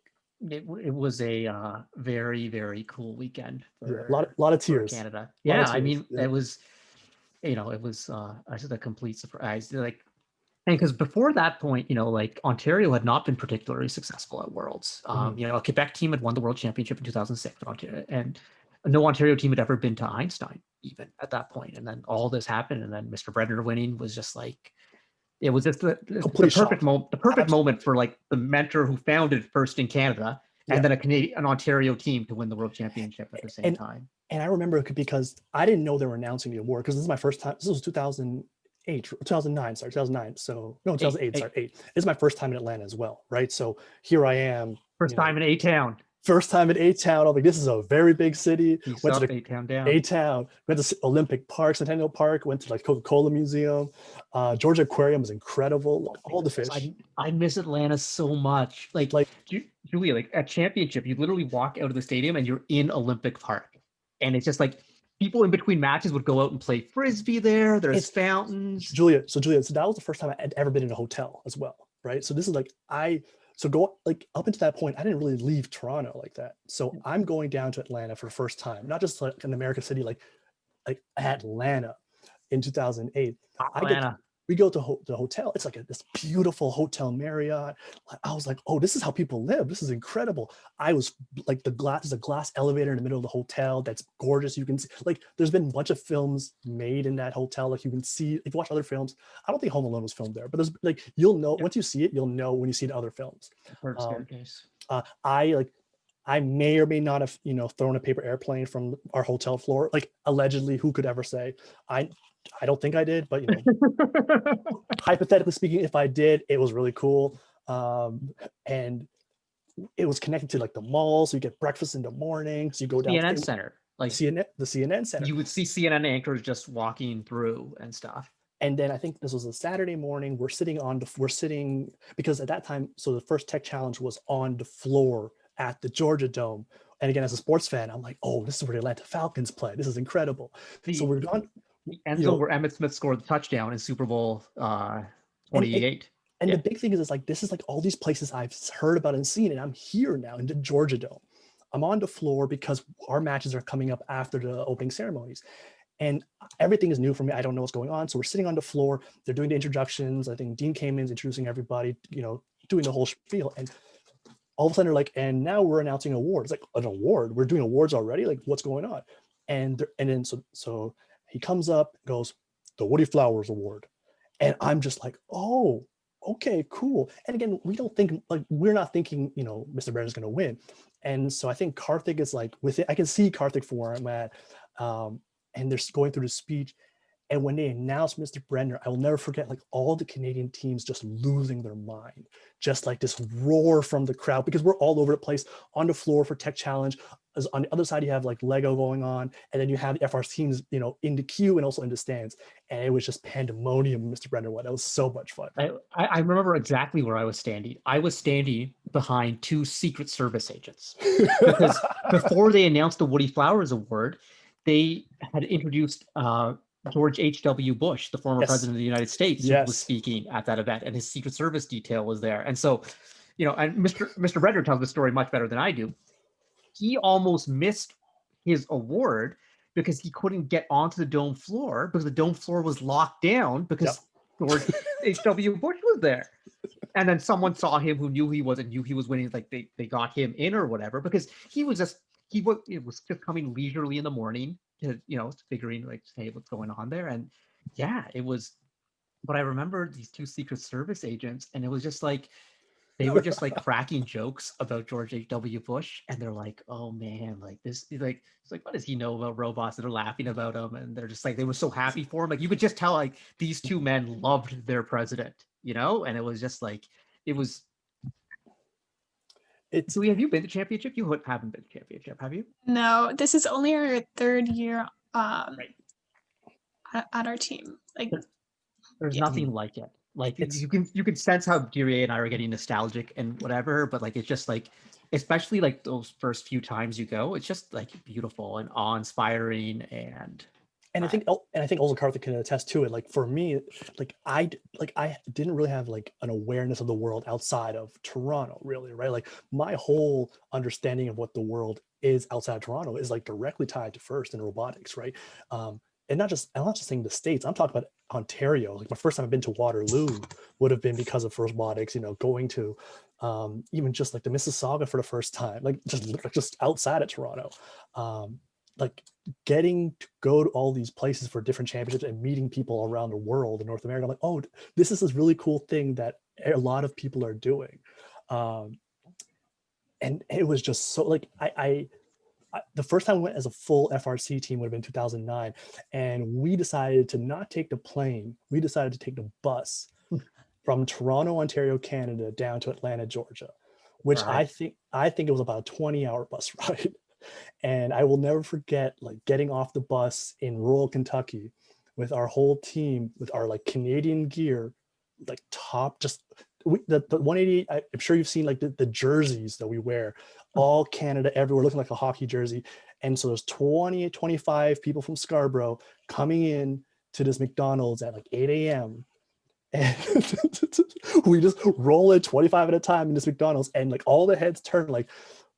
It was a very, very cool weekend for a lot of tears. Canada. Yeah, I mean, it was, it was just a complete surprise. Like, and because before that point, like Ontario had not been particularly successful at Worlds. A Quebec team had won the World Championship in 2006, and no Ontario team had ever been to Einstein even at that point. And then all this happened, and then Mr. Bredner winning was just like, it was just the perfect moment for like the mentor who founded First in Canada, and then an Ontario team to win the World Championship at the same time. And I remember it because I didn't know they were announcing the award, because this is my first time. This was 2009. So no, 2008. Sorry, 8. This is my first time in Atlanta as well, right? So here I am. First time in A-Town. First time in A-Town. I'm like, this is a very big city. Went to A-Town down. A-Town. Went to Olympic Park, Centennial Park. Went to like Coca-Cola Museum. Georgia Aquarium was incredible. All the fish. I miss Atlanta so much. Like Julia, like at championship, you literally walk out of the stadium and you're in Olympic Park, and it's just like people in between matches would go out and play frisbee there. There's fountains. Julia, so that was the first time I'd ever been in a hotel as well, right? So this is like So go like up until that point, I didn't really leave Toronto like that. So I'm going down to Atlanta for the first time, not just like an American city, like Atlanta in 2008. We go to the hotel. It's like this beautiful hotel Marriott. I was like, oh, this is how people live. This is incredible. I was like, there's a glass elevator in the middle of the hotel that's gorgeous. You can see, like, there's been a bunch of films made in that hotel. Like you can see, if you watch other films, I don't think Home Alone was filmed there, but there's like, you'll know, once you see it, you'll know when you see the other films. I may or may not have, thrown a paper airplane from our hotel floor. Like allegedly, who could ever say? I don't think I did, but hypothetically speaking, if I did, it was really cool. And it was connected to like the mall, so you get breakfast in the morning. So you go down CNN Center, like the CNN Center. You would see CNN anchors just walking through and stuff. And then I think this was a Saturday morning. We're sitting because at that time, so the first tech challenge was on the floor at the Georgia Dome. And again, as a sports fan, I'm like, oh, this is where the Atlanta Falcons play. This is incredible. So we're gone. The end zone where Emmitt Smith scored the touchdown in Super Bowl 28. And the big thing is like, this is like all these places I've heard about and seen, and I'm here now in the Georgia Dome. I'm on the floor because our matches are coming up after the opening ceremonies. And everything is new for me. I don't know what's going on. So we're sitting on the floor. They're doing the introductions. I think Dean came in, introducing everybody, doing the whole spiel. And all of a sudden they're like, and now we're announcing awards. Like, an award? We're doing awards already? Like, what's going on? And then so he comes up, goes, the Woody Flowers Award. And I'm just like, oh, okay, cool. And again, we're not thinking, Mr. Bredner's going to win. And so I think Karthik is like with it. I can see Karthik for where I'm at. And they're going through the speech. And when they announced Mr. Bredner, I will never forget, like all the Canadian teams just losing their mind, just like this roar from the crowd, because we're all over the place on the floor for Tech Challenge. as on the other side, you have like Lego going on, and then you have the FRC teams, you know, in the queue and also in the stands. And it was just pandemonium, Mr. Brenner. That was so much fun. I remember exactly where I was standing. I was standing behind two Secret Service agents because before they announced the Woody Flowers Award, they had introduced George H.W. Bush, the former president of the United States, who was speaking at that event, and his Secret Service detail was there. And so, you know, and Mr. Redder tells the story much better than I do. He almost missed his award because he couldn't get onto the dome floor because the dome floor was locked down because George H.W. Bush was there. And then someone saw him who knew he was and knew he was winning. Like they got him in or whatever, because it was just coming leisurely in the morning to, you know, figuring like, hey, what's going on there? And yeah, it was, but I remember these two Secret Service agents, and it was just like, they were just like cracking jokes about George H.W. Bush, and they're like, "Oh man, like this, like it's like, what does he know about robots?" And they're laughing about him, and they're just like, they were so happy for him. Like you could just tell, like these two men loved their president, you know. And it was just like, it was. So have you been to championship? You haven't been to championship, have you? No, this is only our third year at our team. Like, there's nothing like it. Like you can sense how Diriye and I are getting nostalgic and whatever, but like it's just like, especially like those first few times you go, it's just like beautiful and awe-inspiring. And I think also Karthik can attest to it. Like for me, I didn't really have like an awareness of the world outside of Toronto, really, right? Like my whole understanding of what the world is outside of Toronto is like directly tied to FIRST and robotics, right? And I'm not just saying the States, I'm talking about Ontario. Like my first time I've been to Waterloo would have been because of FIRST robotics, you know, going to even just like the Mississauga for the first time, like just outside of Toronto. Like getting to go to all these places for different championships and meeting people around the world in North America. I'm like, oh, this is this really cool thing that a lot of people are doing. And it was just so like, the first time we went as a full FRC team would have been 2009, and we decided to not take the plane. We decided to take the bus from Toronto, Ontario, Canada, down to Atlanta, Georgia, which I think it was about a 20-hour bus ride. And I will never forget like getting off the bus in rural Kentucky with our whole team with our like Canadian gear, like the 188. I'm sure you've seen like the jerseys that we wear, all Canada everywhere, looking like a hockey jersey. And so there's 25 people from Scarborough coming in to this McDonald's at like 8 a.m. and we just roll it 25 at a time in this McDonald's, and like all the heads turn, like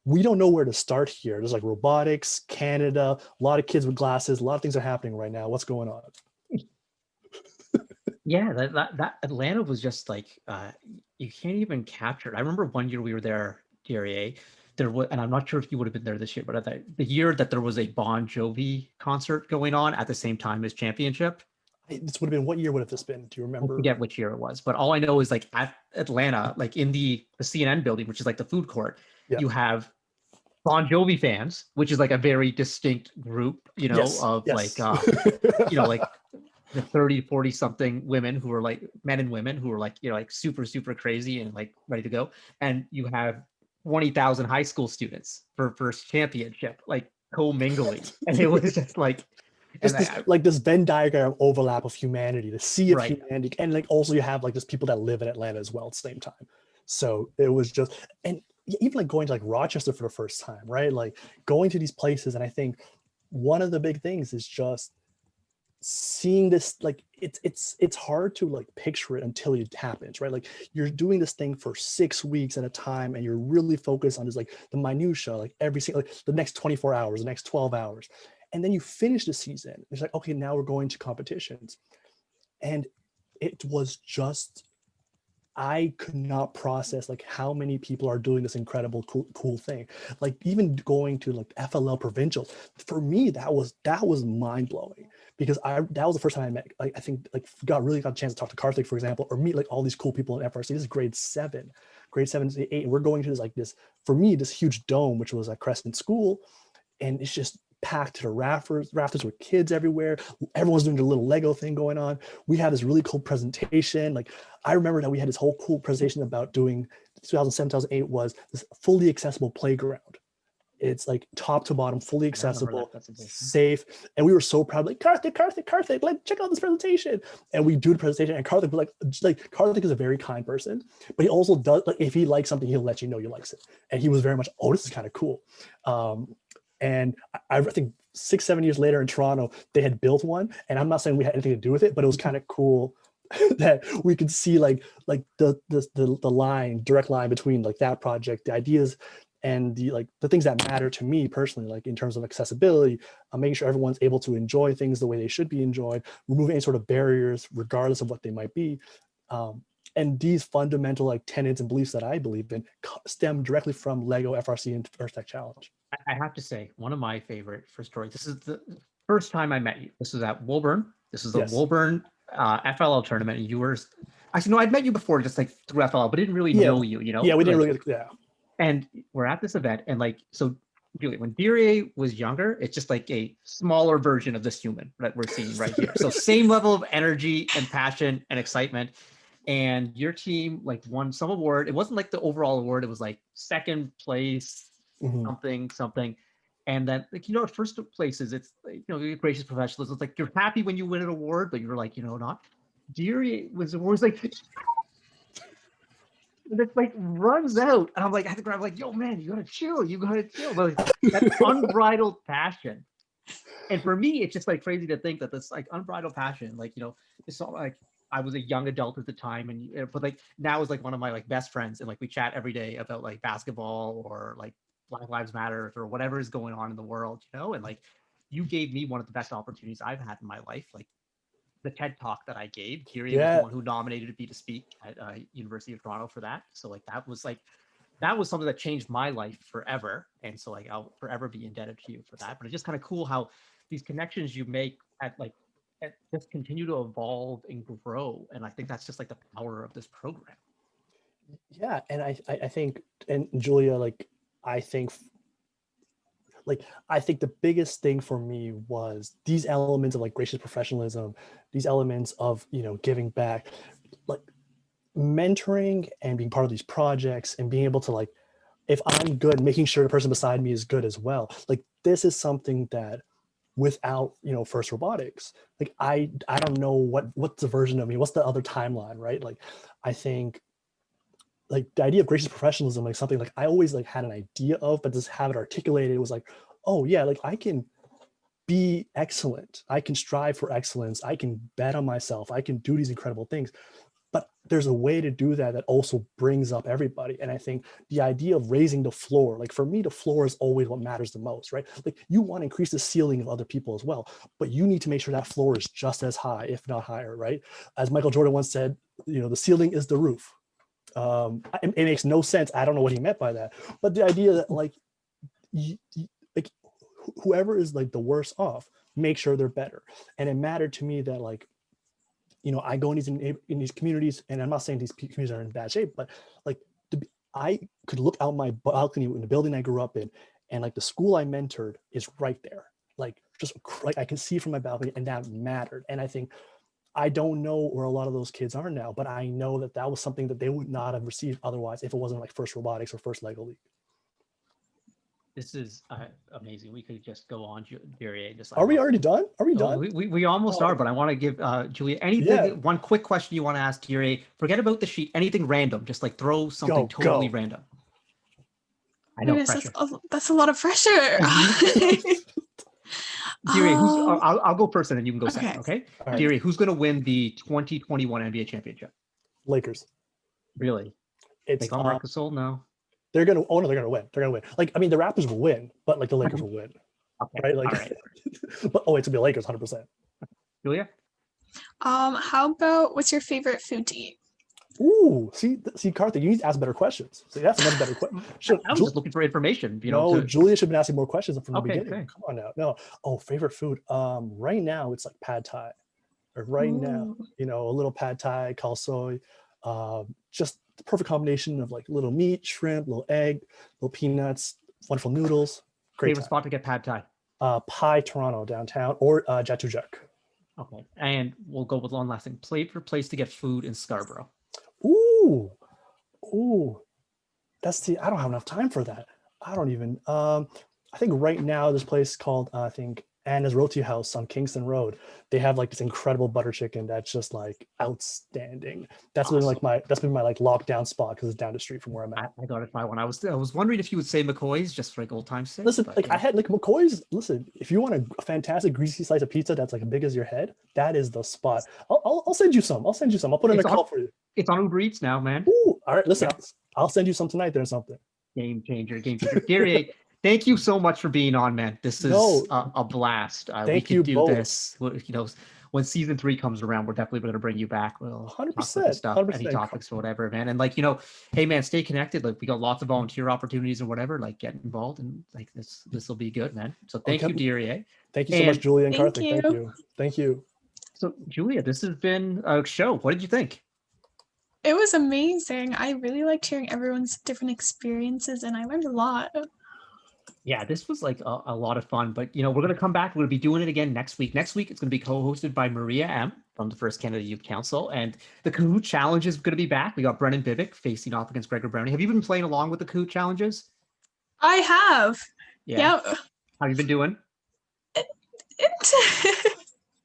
we don't know where to start here. There's like robotics, Canada, a lot of kids with glasses, a lot of things are happening right now. What's going on? Yeah, that Atlanta was just like, you can't even capture it. I remember one year we were there, Diriye, there was, and I'm not sure if you would have been there this year, but the year that there was a Bon Jovi concert going on at the same time as championship. This would have been, what year would have this been? Do you remember? I forget which year it was, but all I know is like at Atlanta, like in the CNN building, which is like the food court, you have Bon Jovi fans, which is like a very distinct group, you know, like, you know, like the 30, 40 something women who are like men and women who are like, you know, like super, super crazy and like ready to go. And you have 20,000 high school students for FIRST championship, like co-mingling. And it was just like, this Venn diagram overlap of humanity, the sea of humanity. And like also you have like just people that live in Atlanta as well at the same time. So it was just, and even like going to like Rochester for the first time, right? Like going to these places. And I think one of the big things is just seeing this, like it's hard to like picture it until it happens, right? Like you're doing this thing for 6 weeks at a time, and you're really focused on just like the minutia, like every single, like the next 24 hours, the next 12 hours. And then you finish the season. It's like, okay, now we're going to competitions. And it was just, I could not process like how many people are doing this incredible cool thing. Like even going to like FLL provincial, for me that was mind blowing, because that was the first time I met, like I think like got a chance to talk to Karthik, for example, or meet like all these cool people in FRC. This is grade 7 to 8, and we're going to this for me this huge dome, which was at Crescent School, and it's just packed to the rafters with kids everywhere. Everyone's doing a little Lego thing going on. We had this really cool presentation. Like I remember that we had this whole cool presentation about doing 2007, 2008 was this fully accessible playground. It's like top to bottom, fully I remember that accessible, presentation. safe. And we were so proud, like, Karthik, like, check out this presentation. And we do the presentation, and Karthik was like Karthik is a very kind person, but he also does, like, if he likes something, he'll let you know he likes it. And he was very much, oh, this is kind of cool. And I think 6-7 years later in Toronto, they had built one. And I'm not saying we had anything to do with it, but it was kind of cool that we could see like the line, direct line between like that project, the ideas, and the things that matter to me personally, like in terms of accessibility, making sure everyone's able to enjoy things the way they should be enjoyed, removing any sort of barriers, regardless of what they might be. And these fundamental like tenets and beliefs that I believe in stem directly from Lego, FRC, and First Tech Challenge. I have to say, one of my favorite for stories. This is the first time I met you. This was at Woburn. This is the Woburn FLL tournament. And you were actually, no, I'd met you before, just like through FLL, but didn't really know you. You know, yeah, we didn't like, really, And we're at this event, and like, so really, when Diriye was younger, it's just like a smaller version of this human that we're seeing right here. So same level of energy and passion and excitement. And your team like won some award. It wasn't like the overall award. It was like second place, something. And then, like, you know, at first places, it's like, you know, gracious professionalism. It's like you're happy when you win an award, but you're like, you know, not. Diriye was like, and it like runs out, and I'm like, I have to grab, like, yo, man, you gotta chill. But like, that unbridled passion. And for me, it's just like crazy to think that this like unbridled passion, like, you know, it's all like, I was a young adult at the time, and but like now is like one of my like best friends, and like we chat every day about like basketball or like Black Lives Matter or whatever is going on in the world, you know. And like you gave me one of the best opportunities I've had in my life, like the TED talk that I gave. Diriye was the one who nominated me to speak at University of Toronto for that. So like that was something that changed my life forever, and so like I'll forever be indebted to you for that. But it's just kind of cool how these connections you make at like just continue to evolve and grow. And I think that's just like the power of this program. Yeah, and I think, and Julia, like I think the biggest thing for me was these elements of like gracious professionalism, these elements of, you know, giving back, like mentoring and being part of these projects and being able to, like, if I'm good, making sure the person beside me is good as well. Like this is something that without, you know, First Robotics, like I don't know what's the version of me, what's the other timeline, right? Like I think like the idea of gracious professionalism, like something like I always like had an idea of, but just have it articulated, it was like, oh yeah, like I can be excellent, I can strive for excellence, I can bet on myself, I can do these incredible things. But there's a way to do that that also brings up everybody. And I think the idea of raising the floor, like for me, the floor is always what matters the most, right? Like you want to increase the ceiling of other people as well, but you need to make sure that floor is just as high, if not higher, right? As Michael Jordan once said, you know, the ceiling is the roof. It makes no sense. I don't know what he meant by that, but the idea that like, like whoever is like the worse off, make sure they're better. And it mattered to me that like, you know, I go in these communities, and I'm not saying these communities are in bad shape, but like I could look out my balcony in the building I grew up in, and like the school I mentored is right there. Like just like I can see from my balcony, and that mattered. And I think I don't know where a lot of those kids are now, but I know that that was something that they would not have received otherwise if it wasn't like First Robotics or First Lego League. This is amazing. We could just go on, Diriye. Just are we already done? Are we done? We almost are, but I want to give Julia anything. One quick question you want to ask Diriye. Forget about the sheet. Anything random. Just like throw something totally random. I know, pressure. That's a lot of pressure. Diriye, I'll go first and then you can go second. Okay. Right. Diriye, who's going to win the 2021 NBA championship? Lakers. Really? It's on Marc Gasol? No. They're gonna win. They're gonna win. Like, I mean, the Raptors will win, but like the Lakers will win. Okay. Right? Like, right. But it's gonna be Lakers 100%. Julia? How about what's your favorite food to eat? Ooh, see, Karthik, you need to ask better questions. See, that's a much better question. I was just looking for information. You know, know, Julia should have been asking more questions from the beginning. Okay. Come on now. No. Oh, favorite food. Right now it's like pad thai. Or right now, you know, a little pad thai, khao soi, just the perfect combination of like little meat, shrimp, little egg, little peanuts, wonderful noodles. Great favorite spot to get pad thai? Pi Toronto downtown or Jatujak. Okay, and we'll go with one last thing. Favorite place to get food in Scarborough? Ooh, that's I don't have enough time for that. I don't even. I think right now this place called I think Anna's Roti House on Kingston Road. They have like this incredible butter chicken that's just like outstanding. That's been like my like lockdown spot because it's down the street from where I'm at. I got to try one. I was wondering if you would say McCoy's just for like old time's sake. Listen, but, like yeah. I had like McCoy's. Listen, if you want a fantastic greasy slice of pizza that's like as big as your head, that is the spot. I'll send you some. I'll send you some. I'll put in a call for you. It's on Uber Eats now, man. Ooh, all right. Listen, Yeah. I'll send you some tonight. There's something. Game changer. Diriye, thank you so much for being on, man. This is a blast. We Thank could you do both. this. When season 3 comes around, we're definitely going to bring you back. We'll 100%, stuff, any 100%. topics or whatever, man. And like, hey man, stay connected. Like we got lots of volunteer opportunities or whatever, like get involved and like this will be good, man. So thank you, Diriye. Thank you so much, Julia and Thank Karthik. you. Thank you. Thank you. So Julia, this has been a show. What did you think? It was amazing. I really liked hearing everyone's different experiences and I learned a lot. Yeah, this was like a lot of fun, but we're going to come back. We're going to be doing it again next week. Next week, it's going to be co-hosted by Maria M. from the First Canada Youth Council, and the Kahoot Challenge is going to be back. We got Brennan Bivick facing off against Gregor Brownie. Have you been playing along with the Kahoot Challenges? I have. Yeah. Yep. How you been doing?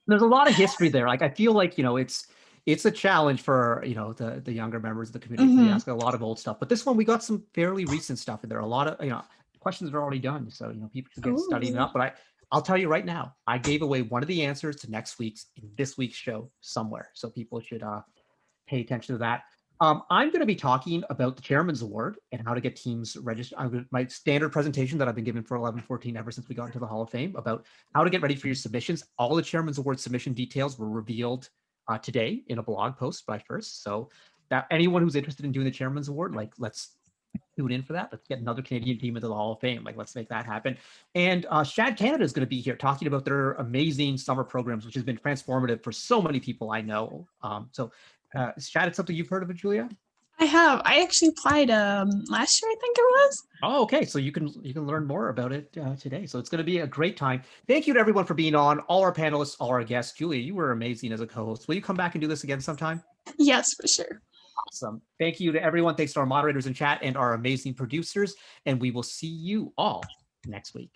There's a lot of history there. Like I feel like it's a challenge for the younger members of the community. They ask a lot of old stuff, but this one we got some fairly recent stuff, and there are a lot of questions are already done, so people should get studying up. But I'll tell you right now, I gave away one of the answers to this week's show somewhere, so people should pay attention to that. I'm going to be talking about the Chairman's Award and how to get teams registered. My standard presentation that I've been given for 11-14 ever since we got into the Hall of Fame about how to get ready for your submissions. All the Chairman's Award submission details were revealed today in a blog post by First. So that anyone who's interested in doing the Chairman's Award, like let's tune in for that. Let's get another Canadian team into the Hall of Fame. Like let's make that happen. And Shad Canada is going to be here talking about their amazing summer programs, which has been transformative for so many people I know. Shad, it's something you've heard of it, Julia? I have. I actually applied last year, I think it was. Oh, okay. So you can learn more about it today. So it's going to be a great time. Thank you to everyone for being on. All our panelists, all our guests. Julia, you were amazing as a co-host. Will you come back and do this again sometime? Yes, for sure. Awesome. Thank you to everyone. Thanks to our moderators in chat and our amazing producers. And we will see you all next week.